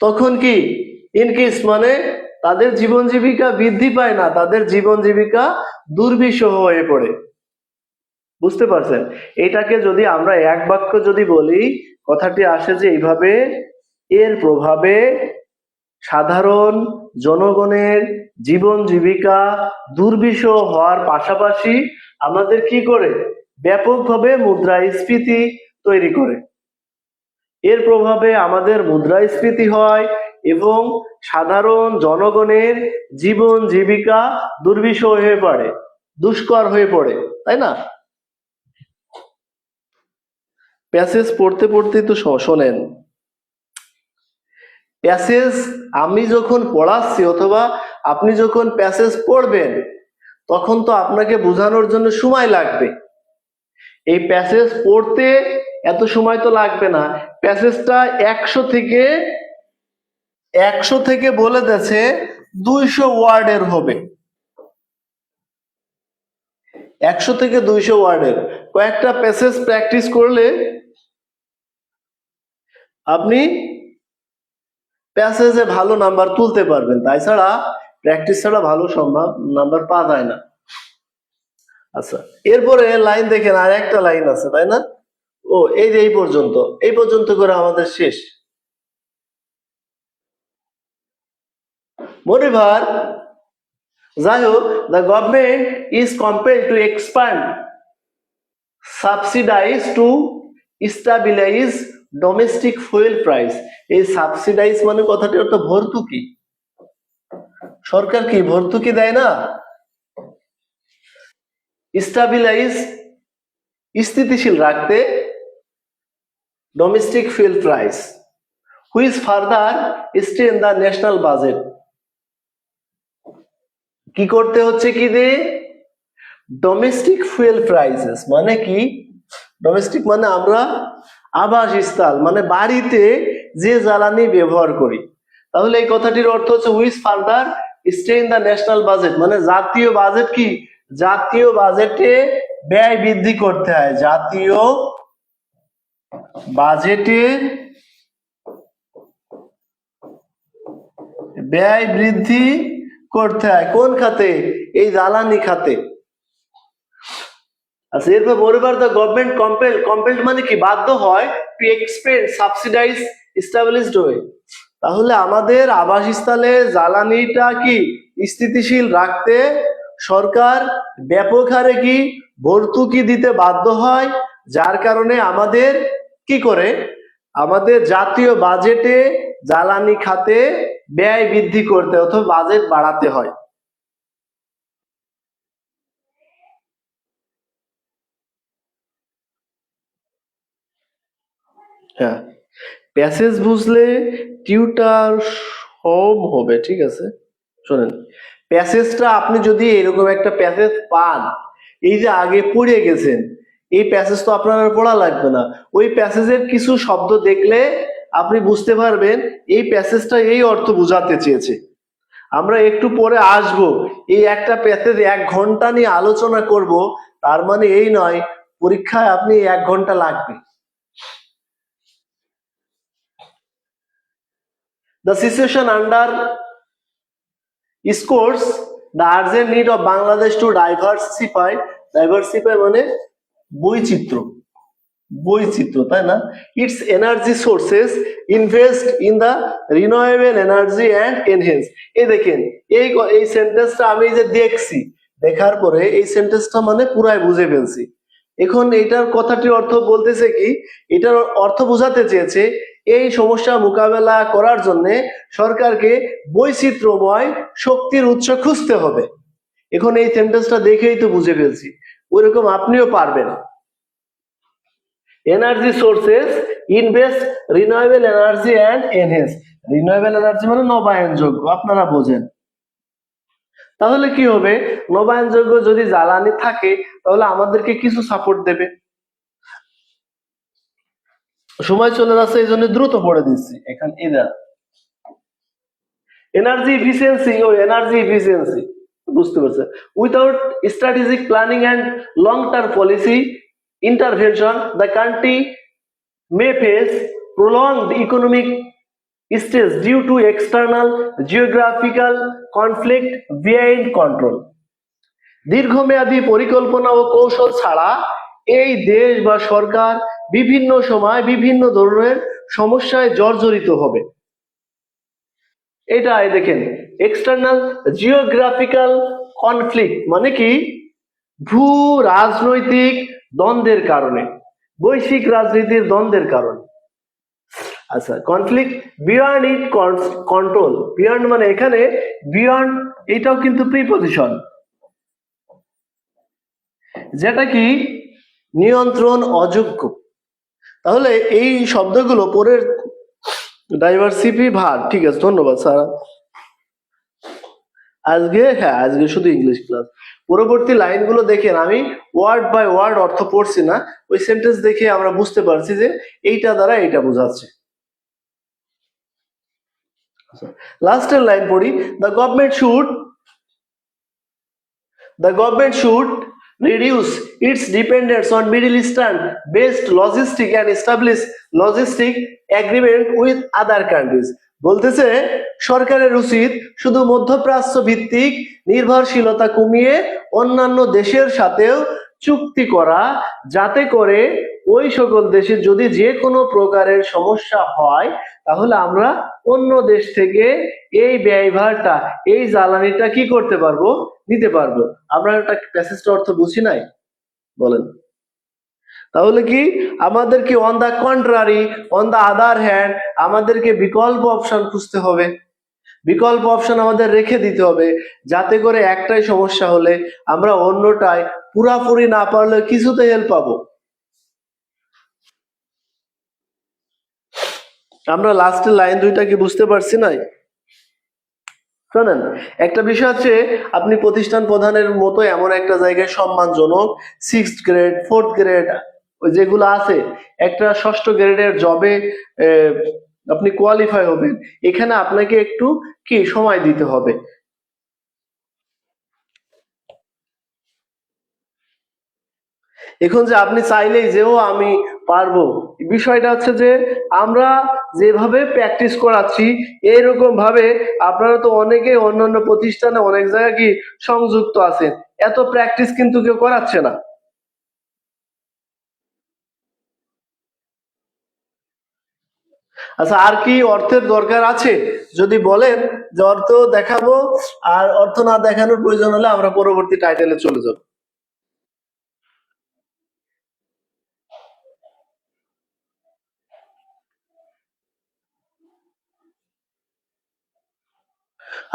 তখন কি ইনক্রিজ মানে তাদের জীবন জীবিকা বৃদ্ধি পায় না, তাদের জীবন জীবিকা দুর্বিষহ হয়ে পড়ে। বুঝতে পারছেন? এটাকে যদি আমরা এক বাক্য যদি বলি, কথাটি আসে যে এইভাবে, এর প্রভাবে সাধারণ জনগণের জীবন জীবিকা দুর্বিষহ হওয়ার পাশাপাশি আমাদের কি করে? ব্যাপকভাবে মুদ্রাস্ফীতি তৈরি করে। এর প্রভাবে আমাদের মুদ্রাস্ফীতি হয় এবং সাধারণ জনগণের জীবন জীবিকা দুর্বিষহ হয়ে পড়ে, দুষ্কর হয়ে পড়ে, তাই না? প্যাসেজ পড়তে পড়তে তো শোনেন, প্যাসেজ আমি যখন পড়াচ্ছি অথবা আপনি যখন প্যাসেজ পড়বেন, তখন তো আপনাকে বোঝানোর জন্য সময় লাগবে। এই প্যাসেজ পড়তে এত সময় তো লাগবে না। প্যাসেজটা 100 থেকে বলে দিয়েছে 200 ওয়ার্ডের হবে। 100 থেকে 200 ওয়ার্ডের কয়েকটা প্যাসেজ প্র্যাকটিস করলে আপনি প্যাসেজে ভালো নাম্বার তুলতে পারবেন। তাই ছাড়া প্র্যাকটিস ছাড়া ভালো সম্ভব নাম্বার পাওয়া যায় না। আচ্ছা, এরপরে লাইন দেখেন, আর একটা লাইন আছে, তাই না? ও, এই যে এই পর্যন্ত করে আমাদের শেষ। মোরিভার, যাই হোক, the government is compelled to expand subsidize to stabilize domestic fuel price. এই সাবসিডাইজ মানে কথাটি অর্থ ভর্তুকি। সরকার কি ভর্তুকি দেয় না? স্টাবিলাইজ স্থিতিশীল রাখতে, domestic fuel price which further strain the national budget. কি করতে হচ্ছে? কি দে? ডোমেস্টিক ফুয়েল প্রাইসেস মানে কি? ডোমেস্টিক মানে আমরা আবাসস্থল মানে বাড়িতে যে জ্বালানি ব্যবহার করি। তাহলে এই কথাটির অর্থ হচ্ছে which further stay in the national budget, মানে জাতীয় বাজেট কি, জাতীয় বাজেটে ব্যয় বৃদ্ধি করতে হয়, জাতীয় বাজেটে ব্যয় বৃদ্ধি করতে হয়। কোন খাতে? এই জ্বালানি খাতে। আচ্ছা, এরপর মোreover the government compelled মানে কি, বাধ্য হয় to expend subsidize established way. তাহলে আমাদের আবাসস্থলে জ্বালানিটা কি স্থিতিশীল রাখতে সরকার ব্যাপক হারে কি ভর্তুকি দিতে বাধ্য হয়, যার কারণে আমাদের কি করে, আমাদের জাতীয় বাজেটে জ্বালানি খাতে ব্যয় বৃদ্ধি করতে অথবা বাজেট বাড়াতে হয়। হ্যাঁ, প্যাসেজ বুঝলে টিউটার সব হবে, ঠিক আছে। শোনেন, প্যাসেজটা আপনি যদি এরকম একটা প্যাসেজ পান, এই যে আগে পড়ে গেছেন, এই প্যাসেজ তো আপনার আর পড়া লাগবে না। ওই প্যাসেজের কিছু শব্দ দেখলে আপনি বুঝতে পারবেন এই প্যাসেজটা এই অর্থ বোঝাতে চেয়েছে। আমরা একটু পরে আসব, এই একটা প্যাসেজ 1 ঘন্টা নিয়ে আলোচনা করব, তার মানে এই নয় পরীক্ষায় আপনি 1 ঘন্টা লাগবে। The situation under scores the urgent need of Bangladesh to diversify মানে বৈচিত্র্য, বৈচিত্র্য, তাই না? Its energy sources, invest in the renewable energy and enhance। এই দেখেন, এই সেন্টেন্সটা আমি যে দেখছি, দেখার পরে এই সেন্টেন্সটা মানে পুরাই বুঝে ফেলছি। এখন এটার কথাটির অর্থ বলতেছে কি, এটার অর্থ বোঝাতে চেয়েছে এই সমস্যা মোকাবেলা করার জন্য সরকারকে বৈচিত্র্যময় শক্তির উৎস খুঁজতে হবে। এখন এই সেন্টেন্সটা দেখেই তো বুঝে ফেলছি, ওইরকম আপনিও পারবেন। Energy sources, invest renewable energy and enhance. Renewable energy মানে নবায়নযোগ্য, আপনারা বোঝেন। তাহলে কি হবে, নবায়নযোগ্য যদি জ্বালানি থাকে তাহলে আমাদেরকে কিছু সাপোর্ট দেবে। সময় চলে যাচ্ছে, এই জন্য দ্রুত পড়ে দিচ্ছি। এখানে এদের এনার্জি এফিসিয়েন্সি ও এনার্জি এফিসিয়েন্সি বুঝতে পারছেন। Without strategic planning and long term policy intervention, the country may face prolonged economic stress due to external geographical conflict beyond control। দীর্ঘমেয়াদী পরিকল্পনা ও কৌশল ছাড়া এই দেশ বা সরকার বিভিন্ন সময় বিভিন্ন ধরনের সমস্যায় জর্জরিত হবে। এটা দেখেন, এক্সটার্নাল জিওগ্রাফিক্যাল কনফ্লিক্ট মানে কি, ভূ রাজনৈতিক দ্বন্দ্বের কারণে, বৈশ্বিক রাজনীতির দ্বন্দ্বের কারণে। আচ্ছা, কনফ্লিক্ট বিয়ন্ড ইট কন্ট্রোল, বিয়ন্ড মানে এখানে বিয়ন্ড, এটাও কিন্তু প্রিপজিশন, যেটা কি নিয়ন্ত্রণ অযোগ্য। তাহলে এই শব্দগুলো পরের ডাইভার্সিটি ভার, ঠিক আছে, ধন্যবাদ স্যার। আজকে শুধু ইংলিশ ক্লাস। পরবর্তী লাইনগুলো দেখেন, আমি ওয়ার্ড বাই ওয়ার্ড অর্থ পড়ছি না, ওই সেন্টেন্স দেখে আমরা বুঝতে পারছি যে এইটা দ্বারা এইটা বোঝাচ্ছে। লাস্টের লাইন পড়ি, the government should reduce its dependence on Middle Eastern based logistics and establish logistic agreement with other countries। বলতেছে সরকারের উচিত শুধু মধ্যপ্রাচ্য ভিত্তিক নির্ভরশীলতা কমিয়ে অন্যান্য দেশের সাথেও চুক্তি করা, যাতে করে ওই সকল দেশের যদি যে কোনো প্রকারের সমস্যা হয় তাহলে আমরা অন্য দেশ থেকে এই ব্যয়ভারটা, এই জ্বালানিটা কি করতে পারবো, নিতে পারবো। আমরা একটা প্যাসেজটা অর্থ বুঝি নাই, বলেন। তাহলে কি আমাদেরকে on the contrary, on the other hand, আমাদেরকে বিকল্প অপশন খুঁজতে হবে, বিকল্প অপশন আমাদের রেখে দিতে হবে, যাতে করে একটাই সমস্যা হলে আমরা অন্যটায় পুরাপুরি না পারলে কিছুতে হেল্প পাবো। আমরা লাস্টের লাইন দুইটা কি বুঝতে পারছি নাই? শোনেন, একটা বিষয় হচ্ছে আপনি প্রতিষ্ঠান প্রধানের মতো এমন একটা জায়গায় সম্মানজনক 6th গ্রেড 4th গ্রেড ওই যেগুলো আছে, একটা 6ষ্ঠ গ্রেডের জবে আপনি কোয়ালিফাই হবেন, এখানে আপনাকে একটু কি সময় দিতে হবে। এখন যে আপনি চাইলেই যেও আমি পারবো, বিষয়টা হচ্ছে যে আমরা যেভাবে প্র্যাকটিস করাচ্ছি এরকম ভাবে আপনারা তো অনেকে অন্যান্য প্রতিষ্ঠানে অনেক জায়গায় কি সংযুক্ত আছেন, এত প্র্যাকটিস কিন্তু কেউ করাচ্ছে না। আচ্ছা, আর কি অর্থের দরকার আছে? যদি বলেন যে অর্থ দেখাবো, আর অর্থ না দেখানোর প্রয়োজন হলে আমরা পরবর্তী টাইটেলে চলে যাব।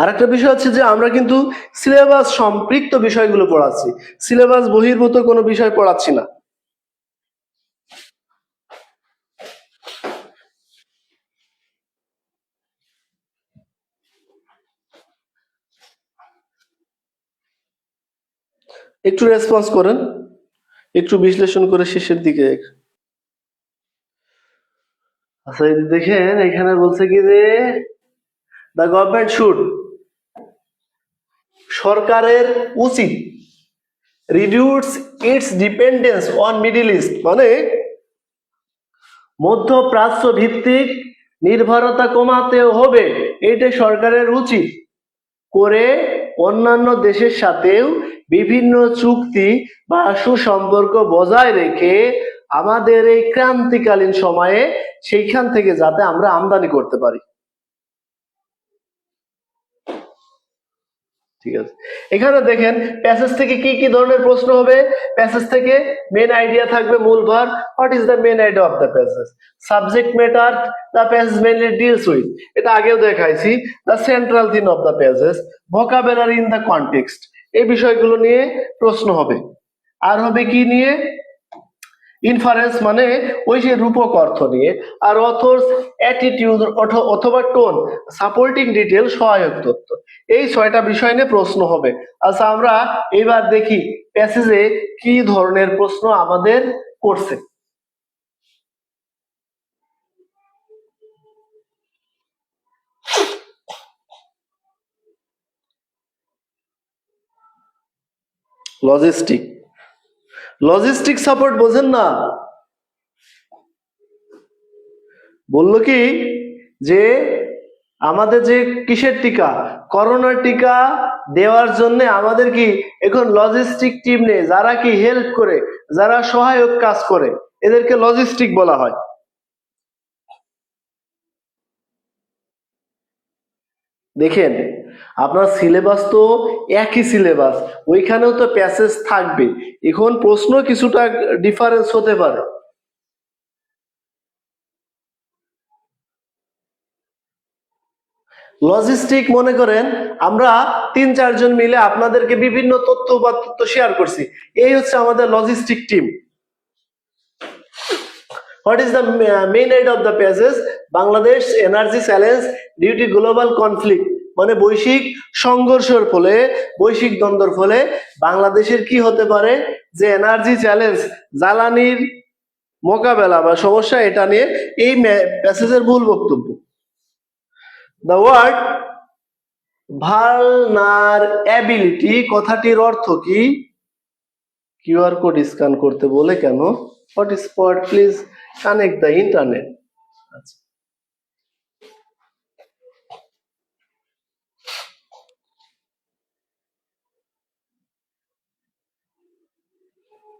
আরেকটা বিষয় হচ্ছে যে আমরা কিন্তু সিলেবাস সম্পৃক্ত বিষয়গুলো পড়াচ্ছি, সিলেবাস বহির্ভূত কোনো বিষয় পড়াচ্ছি না। একটু রেসপন্স করেন, একটু বিশ্লেষণ করে শেষের দিকে। আচ্ছা, এই দেখেন এখানে বলছে কি যে দ্য গভর্নমেন্ট শুড, সরকারের উচিত, reduce it's dependence on middle east, মানে মধ্যপ্রাচ্য ভিত্তিক নির্ভরতা কমাতে হবে, এটা সরকারের উচিত, করে অন্যান্য দেশের সাথেও বিভিন্ন চুক্তি বা সুসম্পর্ক বজায় রেখে আমাদের এই ক্রান্তিকালীন সময়ে সেইখান থেকে যাতে আমরা আমদানি করতে পারি। ঠিক আছে, এখানে দেখেন প্যাসেজ থেকে কি কি ধরনের প্রশ্ন হবে। প্যাসেজ থেকে মেন আইডিয়া থাকবে, মূল ভার, what is the main idea of the passage, subject matter the passage mainly deals with, এটা আগেও দেখাইছি, the central theme of the passage, vocabulary in the context, এই বিষয়গুলো নিয়ে প্রশ্ন হবে। আর হবে কি নিয়ে? ইনফারেন্স, মানে ওই যে রূপক অর্থ নিয়ে, আর অথর্স অ্যাটিটিউড অথবা টোন, সাপোর্টিং ডিটেল, সহায়ক তথ্য, এই 6টা বিষয় নিয়ে প্রশ্ন হবে। আচ্ছা, আমরা এবার দেখি প্যাসেজে কি ধরনের প্রশ্ন আমাদের করছে। লজিস্টিক, লজিস্টিক সাপোর্ট বোঝেন না? বললো কি যে আমাদের যে কিসের টিকা, করোনার টিকা দেওয়ার জন্য আমাদের কি এখন লজিস্টিক টিম নেই, যারা কি হেল্প করে, যারা সহায়ক কাজ করে, এদেরকে লজিস্টিক বলা হয়। দেখেন আপনার সিলেবাস তো একই সিলেবাস, ওইখানেও তো প্যাসেজ থাকবে, এখন প্রশ্ন কিছুটা ডিফারেন্স হতে পারে। লজিস্টিক মনে করেন আমরা 3-4 জন মিলে আপনাদেরকে বিভিন্ন তথ্য বা তথ্য শেয়ার করছি, এই হচ্ছে আমাদের logistic team. What is the main idea of the passage, Bangladesh energy challenge due to global conflict, মানে বৈশ্বিক সংঘর্ষের ফলে, বৈশ্বিক দ্বন্দ্বের ফলে বাংলাদেশের কি হতে পারে, যে এনার্জি চ্যালেঞ্জ, জ্বালানির মোকাবেলা বা সমস্যা, এটা নিয়ে এই প্যাসেজের মূল বক্তব্য। দ্য ওয়ার্ড ভালনারেবিলিটি কথাটির অর্থ কি? কিউআর কোড স্ক্যান করতে বলে কেন? Hotspot please connect the internet. আচ্ছা,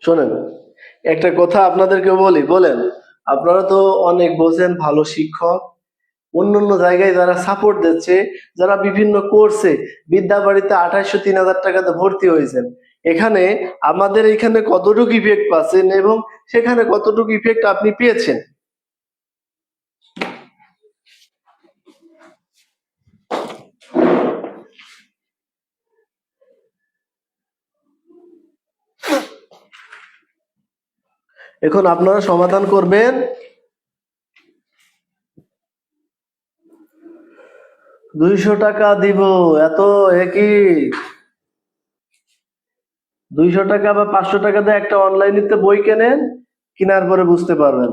শোনেন একটা কথা আপনাদেরকে বলি, বলেন, আপনারা তো অনেক বোঝেন, ভালো শিক্ষক, অন্যান্য জায়গায় যারা সাপোর্ট দিচ্ছে, যারা বিভিন্ন কোর্সে বিদ্যাবাড়িতে 2800-3000 টাকাতে ভর্তি হয়েছেন, এখানে আমাদের এখানে কতটুকু ইফেক্ট পাচ্ছেন এবং সেখানে কতটুকু ইফেক্ট আপনি পেয়েছেন? এখন আপনারা সমাধান করবেন। 200 টাকা দিব, এত একই 200 টাকা বা 500 টাকা দিয়ে একটা অনলাইনেতে বই কেনেন, কেনার পরে বুঝতে পারবেন।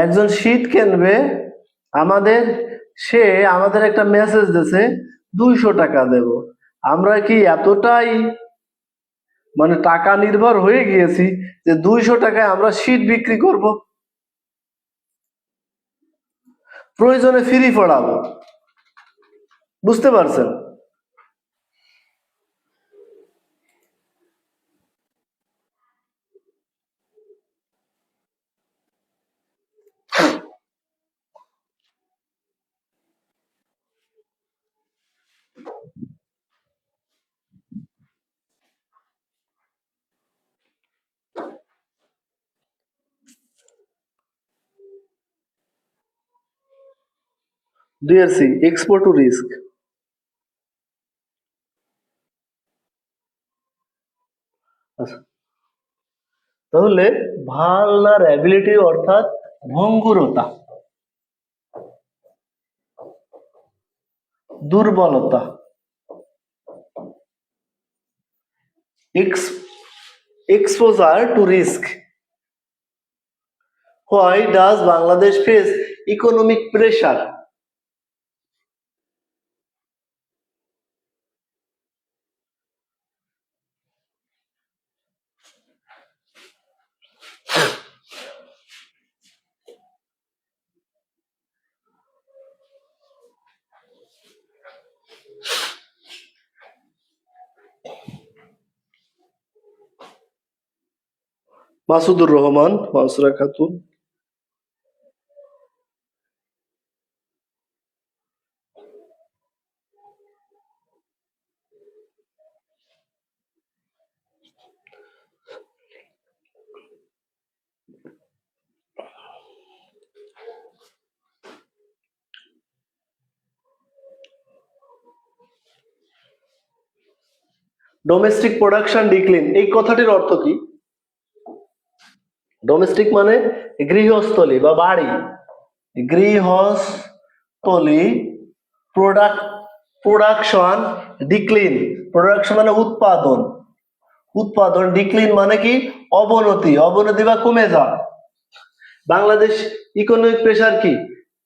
একজন শীত কিনবে, আমাদের সে আমাদের একটা মেসেজ দিছে 200 টাকা দেব। আমরা কি এতটাই মানে টাকা নির্ভর হয়ে গিয়েছি যে 200 টাকায় আমরা শীত বিক্রি করব? প্রয়োজনে ফ্রি পড়াবো। বুঝতে পারছেন? DRC, export two risk. আচ্ছা, তাহলে ভালনারেবিলিটি অর্থাৎ ভঙ্গুরতা, দুর্বলতা। Exposure to risk. Why does Bangladesh face economic pressure? Masudur Rahman, Mansura Khatun. Domestic production decline, এই কথাটির অর্থ কি? ডোমেস্টিক মানে গৃহস্থলী বা বাড়ি, গৃহস্থলী। প্রোডাকশন ডিক্লিন, প্রোডাকশন মানে উৎপাদন, উৎপাদন। ডিক্লিন মানে কি? অবনতি, অবনতি বা কমে যাওয়া। বাংলাদেশ ইকোনমিক প্রেসার কি?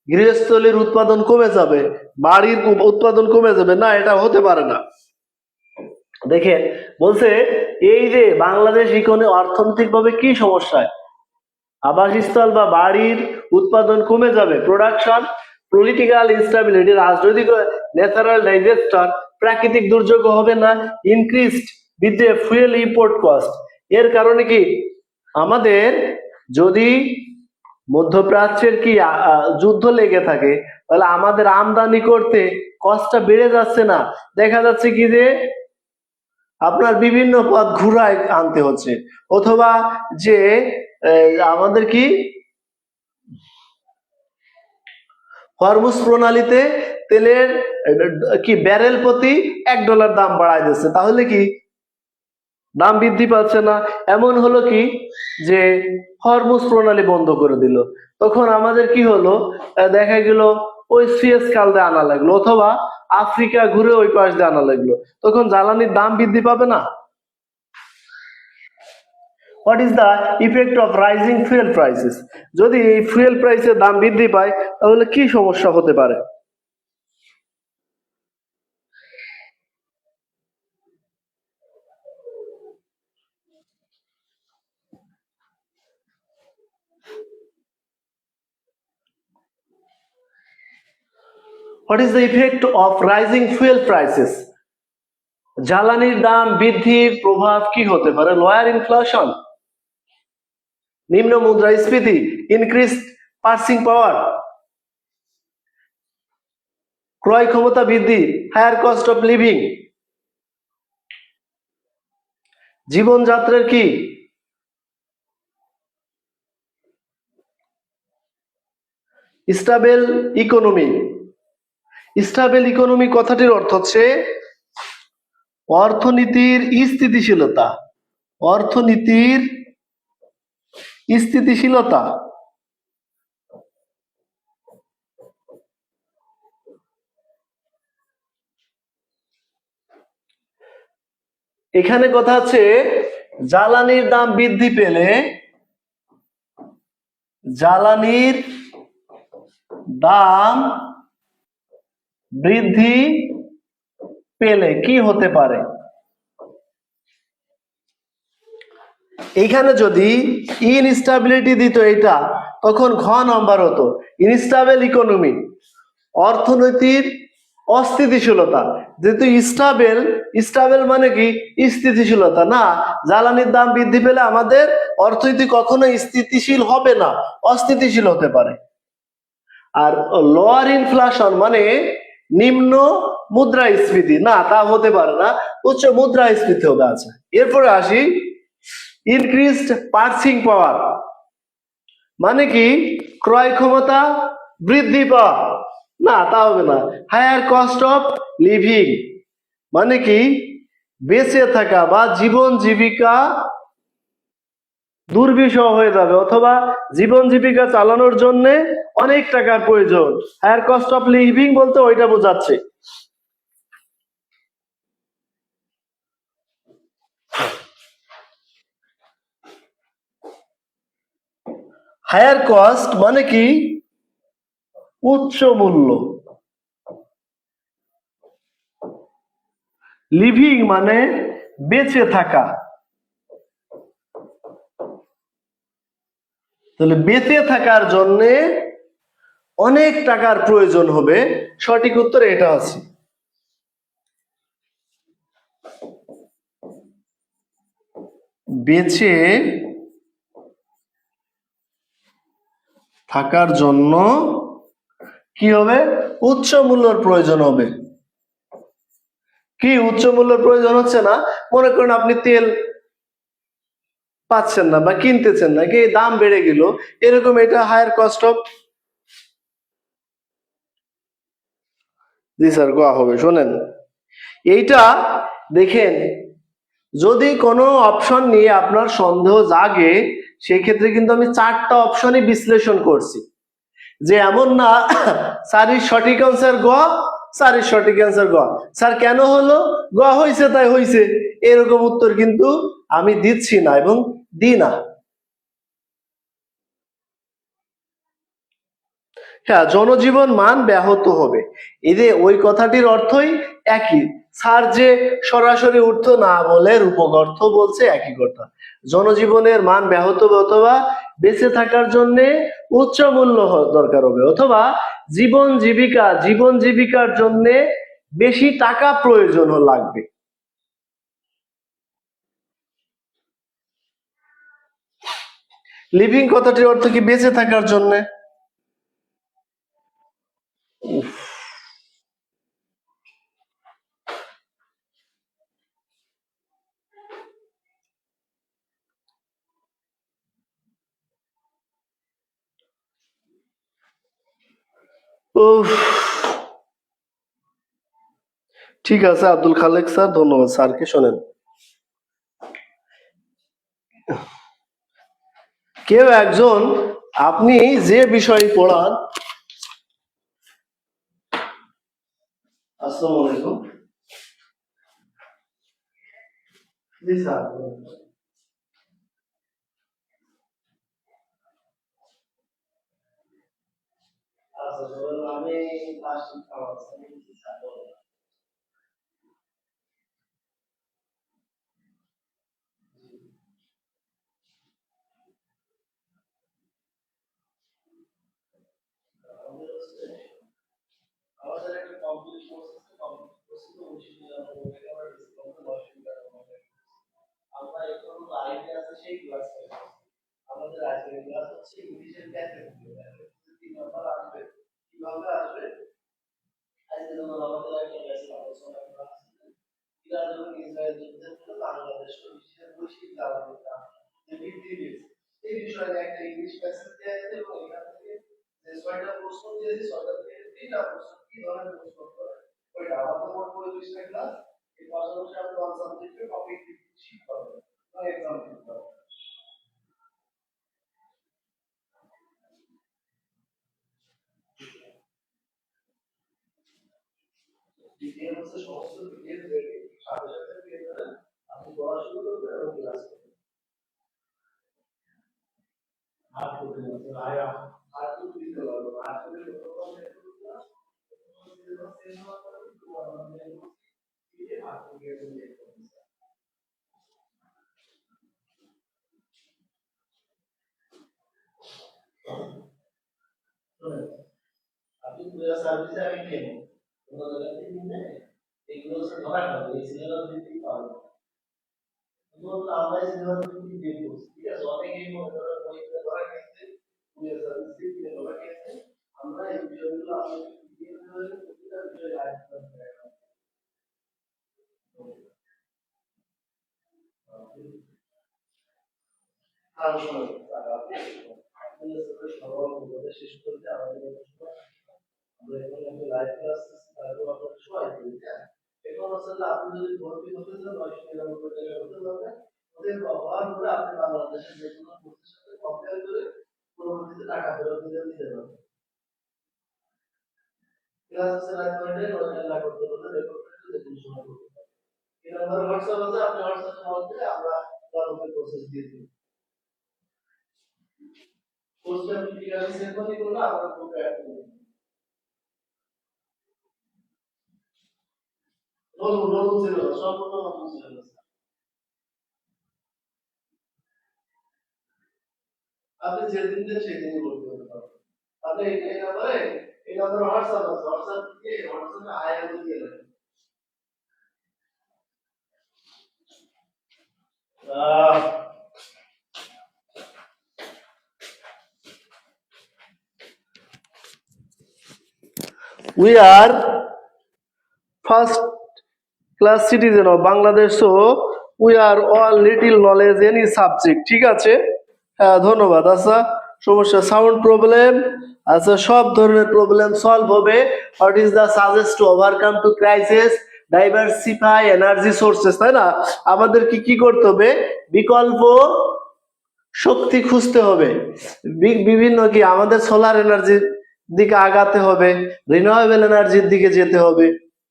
গৃহস্থলীর উৎপাদন কমে যাবে, বাড়ির উৎপাদন কমে যাবে না, এটা হতে পারে না। দেখেন বলছে এই যে বাংলাদেশ অর্থনৈতিক ভাবে কি সমস্যায়, আবাসস্থল বা বাড়ির উৎপাদন কমে যাবে, প্রোডাকশন, পলিটিক্যাল ইনস্টাবিলিটি, রাজনৈতিক ন্যাচারাল ডিজাস্টার, প্রাকৃতিক দুর্যোগ হবে না, ইনক্রিজড বৃদ্ধি ফুয়েল ইম্পোর্ট কস্ট। এর কারণে কি আমাদের যদি মধ্যপ্রাচ্যের কি যুদ্ধ লেগে থাকে, তাহলে আমাদের আমদানি করতে কষ্টটা বেড়ে যাচ্ছে না? দেখা যাচ্ছে কি যে আপনার বিভিন্ন পথ ঘুরায় আনতে হচ্ছে, অথবা যে আমাদের কি হরমুজ প্রণালীতে তেলের কি ব্যারেল প্রতি $1 দাম বাড়ায় দিচ্ছে, তাহলে কি দাম বৃদ্ধি পাচ্ছে না? এমন হলো কি যে হরমুজ প্রণালী বন্ধ করে দিল, তখন আমাদের কি হলো, দেখা গেল ওই সুয়েজ খাল দিয়ে আনা লাগলো, অথবা আফ্রিকা ঘুরে ওই পাশ দিয়ে আনা লাগলো, তখন জ্বালানির দাম বৃদ্ধি পাবে না? What is the effect of rising fuel prices? যদি এই ফুয়েল প্রাইসের দাম বৃদ্ধি পায় তাহলে কি সমস্যা হতে পারে? What is the effect of rising fuel prices? জ্বালানির দাম বৃদ্ধির প্রভাব কি হতে পারে? লোয়ার ইনফ্লেশন, নিম্ন মুদ্রাস্ফীতি, ইনক্রিজ পার্সিং পাওয়ার, ক্রয় ক্ষমতা বৃদ্ধি, হায়ার কস্ট অফ লিভিং, জীবনযাত্রার কি স্টেবল ইকোনমি। স্টেবল ইকোনমি কথাটির অর্থ হচ্ছে অর্থনীতির স্থিতিশীলতা, অর্থনীতির স্থিতিশীলতা। এখানে কথা হচ্ছে জ্বালানির দাম বৃদ্ধি পেলে জ্বালানির দাম বৃদ্ধি পেলে কি হতে পারে। এইখানে যদি ইনস্টেবিলিটি দিত এটা, তখন ঘ নাম্বার হতো ইনস্টেবল ইকোনমি, অর্থনীতির অস্থিতিশীলতা। যেহেতু স্টেবল, স্টেবল মানে কি স্থিতিশীলতা না, জ্বালানির দাম বৃদ্ধি পেলে আমাদের অর্থনীতি কখনো স্থিতিশীল হবে না, অস্থিতিশীল হতে পারে। আর লোয়ার ইনফ্লেশন মানে নিম্ন মুদ্রাস্ফীতি, না তা হতে পারে না, উচ্চ মুদ্রাস্ফীতি হবে। আছে এরপরে আসি ইনক্রিজড পার্সিং পাওয়ার, মানে কি ক্রয় ক্ষমতা বৃদ্ধি পাওয়া, না তা হবে না। হায়ার কস্ট অফ লিভিং, মানে কি বেঁচে থাকা বা জীবন জীবিকা দুর্বিষহ হয়ে যাবে, অথবা জীবন জীবিকা চালানোর জন্য অনেক টাকার প্রয়োজন। হায়ার কস্ট অফ লিভিং বলতে ওইটা বোঝাচ্ছে। হায়ার কস্ট মানে কি উচ্চ মূল্য, লিভিং মানে বেঁচে থাকা। তাহলে বেঁচে থাকার জন্য অনেক টাকার প্রয়োজন হবে, সঠিক উত্তর এটা আছে। বেঁচে থাকার জন্য কি হবে, উচ্চ মূল্যের প্রয়োজন হবে। কি উচ্চ মূল্যের প্রয়োজন হচ্ছে না, মনে করেন আপনি তেল পাচ্ছেন না বা কিনতেছেন না, কি দাম বেড়ে গেল, এরকম এটা হায়ার কস্ট অফ। জি স্যার গোয়া হবে। শোনেন এইটা দেখেন, যদি কোনো অপশন নিয়ে আপনার সন্দেহ জাগে, সেই ক্ষেত্রে কিন্তু আমি 4টা অপশনই বিশ্লেষণ করছি, যে এমন না স্যারের সঠিক অ্যান্সার গ, স্যারের সঠিক অ্যান্সার গ, স্যার কেন হলো গ হয়েছে তাই হয়েছে, এরকম উত্তর কিন্তু আমি দিচ্ছি না এবং দিই না। হ্যাঁ, জনজীবন মান ব্যাহত হবে, এই যে ওই কথাটির অর্থই একই। স্যার যে সরাসরি অর্থ না বলে রূপক অর্থ বলছে, একই কথা। জনজীবনের মান ব্যাহত হবে, অথবা বেঁচে থাকার জন্য উচ্চ মূল্য দরকার হবে, অথবা জীবন জীবিকার জন্য বেশি টাকা প্রয়োজন লাগবে। লিভিং কথাটির অর্থ কি বেঁচে থাকার জন্য। উফ, ঠিক আছে আব্দুল খালেক স্যার, ধন্যবাদ স্যারকে। শোনেন, কেউ একজন, আপনি যে বিষয় পড়ান, আসসালামু আলাইকুম। জি স্যার। আচ্ছা ধরুন আমি প্লাস্টিক খাওয়াচ্ছি, আমাদের একটা কমপ্লিট কোর্স আছে, কমপ্লিট কোর্সে তো 1999 টাকা আমরা ডিসকাউন্টে 10 টাকা কমাই। আমরা এখন লাইভে আছে সেই ক্লাস করছি। আমাদের আজকের ক্লাস হচ্ছে ইংলিশের ক্যাটাগরি, 3 নাম্বার আসবে। কিভাবে আসবে, আজকে যেমন আমাদের একটা ক্লাস আলোচনা করা আছে, ইরান এবং ইসরায়েল যুদ্ধের ফলে বাংলাদেশ ও বিশ্বের বৈশ্বিক দারিদ্রতা যে বৃদ্ধি পেয়েছে, এই বিষয়ে একটা ইংলিশ প্যাসেজ দেওয়া আছে, এবং এখান থেকে যে 6টা প্রশ্ন দিয়েছে, 6টা থেকে 3টা প্রশ্ন কি ধরনের প্রশ্ন করে ওইটা আমাদের মোট 45টা ক্লাস। এর পাশাপাশি আপনি ওয়ান সাবজেক্টের টপিক শিখতে হবে বা এক্সাম দিতে হবে। ডিটেইলস সমস্ত ডিটেইলস সাথে সাথে পেয়ে যাবেন। পড়াশোনা করবে এবং ক্লাস করবে। আর করতে হবে আয়া আর তো দিতে পারবো আর করে আপনি পুরো সার্ভিসে আমি কেন কোনো জায়গা থেকে নিয়ে এগুলো সব ধরা হবে এই সিলেবাস দিতেই পারবো বলতে আমরা এই সিলেবাস দিতে দেখবো ঠিক আছে অনেকেই মনে করেন পরীক্ষা ধরা গেছে পুরো সার্ভিস দিতে ধরা গেছে আমরা এই বিষয়গুলো আপনাদের দিয়ে দেবো প্রতিটা বিষয়ে গাইড করতে আর শুনুন আপনি সবার মধ্যে শেষ করতে আমাদের আমরা এখন একটা লাইভ ক্লাস তারপর আপনাদের সবাই দিতে এখন আসলে আপনি যদি ভর্তি হতে চান ৯৯৯ টাকা হতে পারবেন ওদের ব্যবহার করে আপনি বাংলাদেশের যে কোনো কোর্সের সাথে কম্পেয়ার করে পরবর্তীতে টাকা ফেরত দিতে পারবেন ক্লাস আছে রাত ৯টায় ৯টায় না করতে পারলে রেকর্ড করে যে কোনো সময় করতে পারবেন এই নাম্বার হোয়াটসঅ্যাপ আছে আপনি হোয়াটসঅ্যাপে নক দিলে আমরা তার উপরে প্রসেস দিয়ে দিই কোর্সটা আপনি ঠিক আছে সেভ করে করলে আমরা পুরো অ্যাড করে দিই নতুন ছিল সম্পূর্ণ নতুন ছিল আপনি যেদিন দেন সেদিনই করতে পারবেন আপনি এই নাম্বারে হোয়াটসঅ্যাপ আছে হোয়াটসঅ্যাপ দিয়ে হোয়াটসঅ্যাপে আয়া দিয়ে দেন we are first class citizen of Bangladesh, so we are all little knowledge any subject. ঠিক আছে হ্যাঁ ধন্যবাদ আচ্ছা সমস্যা সাউন্ড প্রবলেম আচ্ছা সব ধরনের প্রবলেম সলভ হবে what is the suggest to overcome to crisis diversify energy sources তাই না আমাদের কি করতে হবে বিকল্প শক্তি খুঁজতে হবে বিভিন্ন কি আমাদের সোলার এনার্জির দিকে আগাতে হবে রিনিউয়েবল এনার্জির দিকে যেতে হবে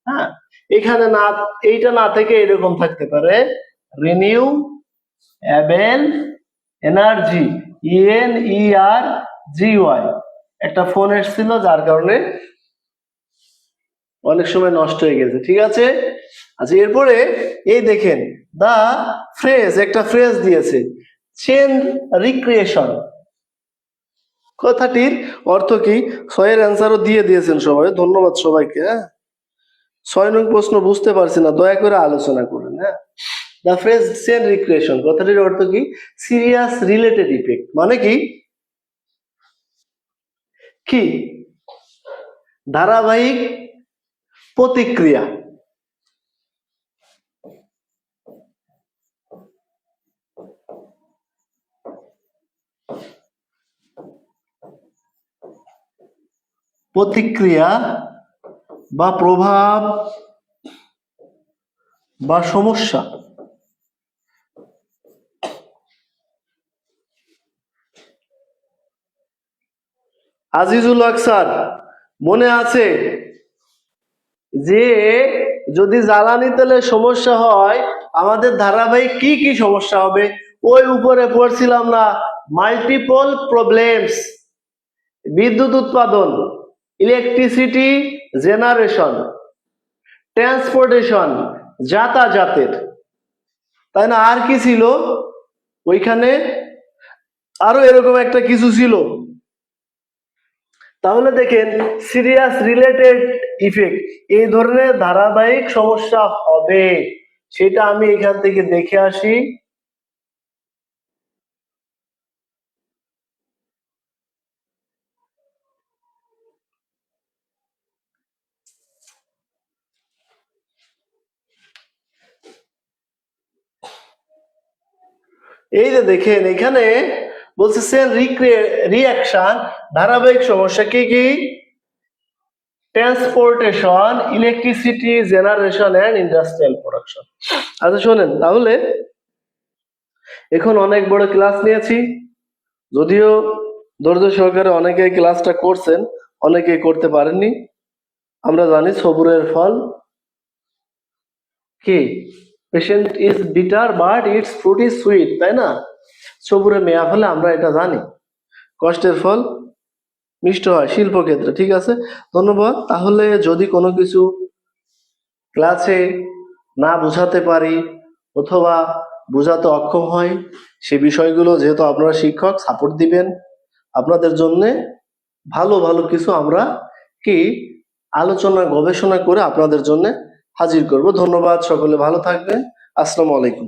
হ্যাঁ এখানে না এইটা না থেকে এরকম থাকতে পারে রিনিউয়েবল এনার্জি ENERGY একটা ফোন এসেছিল যার কারণে অনেক সময় নষ্ট হয়ে গেছে ঠিক আছে আচ্ছা এরপরে এই দেখেন দা ফ্রেজ একটা ফ্রেজ দিয়েছে চেন রিক্রিয়েশন কথাটির অর্থ কি 6 এর অ্যান্সারও দিয়ে দিয়েছেন সবাই ধন্যবাদ সবাইকে হ্যাঁ 6 নং প্রশ্ন বুঝতে পারছি না দয়া করে আলোচনা করুন হ্যাঁ দ্য ফ্রেজ চেন রিক্রিয়েশন কথাটির অর্থ কি সিরিয়াস রিলেটেড ইফেক্ট মানে কি ধারাবাহিক প্রতিক্রিয়া প্রতিক্রিয়া বা প্রভাব বা সমস্যা আজিজুল হক স্যার মনে আছে যে যদি জ্বালানি তেলের সমস্যা হয় আমাদের ধারাবাহিক কি সমস্যা হবে ওই উপরে পড়ছিলাম না মাল্টিপল প্রবলেমস বিদ্যুৎ উৎপাদন ইলেকট্রিসিটি জেনারেশন ট্রান্সপোর্টেশন যাতায়াতের তাই না আর কি ছিল ওইখানে আরো এরকম একটা কিছু ছিল তাহলে দেখেন সিরিয়াস রিলেটেড ইফেক্ট এই ধরনের ধারাবাহিক সমস্যা হবে সেটা আমি এখান থেকে দেখে আসি এই যে দেখেন এখানে বলছে সেল রিঅ্যাকশন ধারাবাহিক সমস্যা কি transportation electricity generation and industrial production আচ্ছা শোনেন তাহলে এখন অনেক বড় ক্লাস নিয়েছি যদিও ধৈর্য সহকারে অনেকেই ক্লাসটা করছেন অনেকেই করতে পারেননি আমরা জানি সবুরের ফল কি patient is bitter but it's fruit is sweet, তাই না? সবুরে মেয়া ফলে আমরা এটা জানি, কষ্টের ফল মিষ্ট হয় শিল্পক্ষেত্রে। ঠিক আছে, ধন্যবাদ। তাহলে যদি কোনো কিছু ক্লাসে না বোঝাতে পারি অথবা বোঝাতে অক্ষম হয়, সে বিষয়গুলো যেহেতু আপনারা শিক্ষক সাপোর্ট দিবেন, আপনাদের জন্য ভালো ভালো কিছু আমরা কি আলোচনা গবেষণা করে আপনাদের জন্য হাজির করব। ধন্যবাদ, সকলে ভালো থাকবেন। আসসালামু আলাইকুম।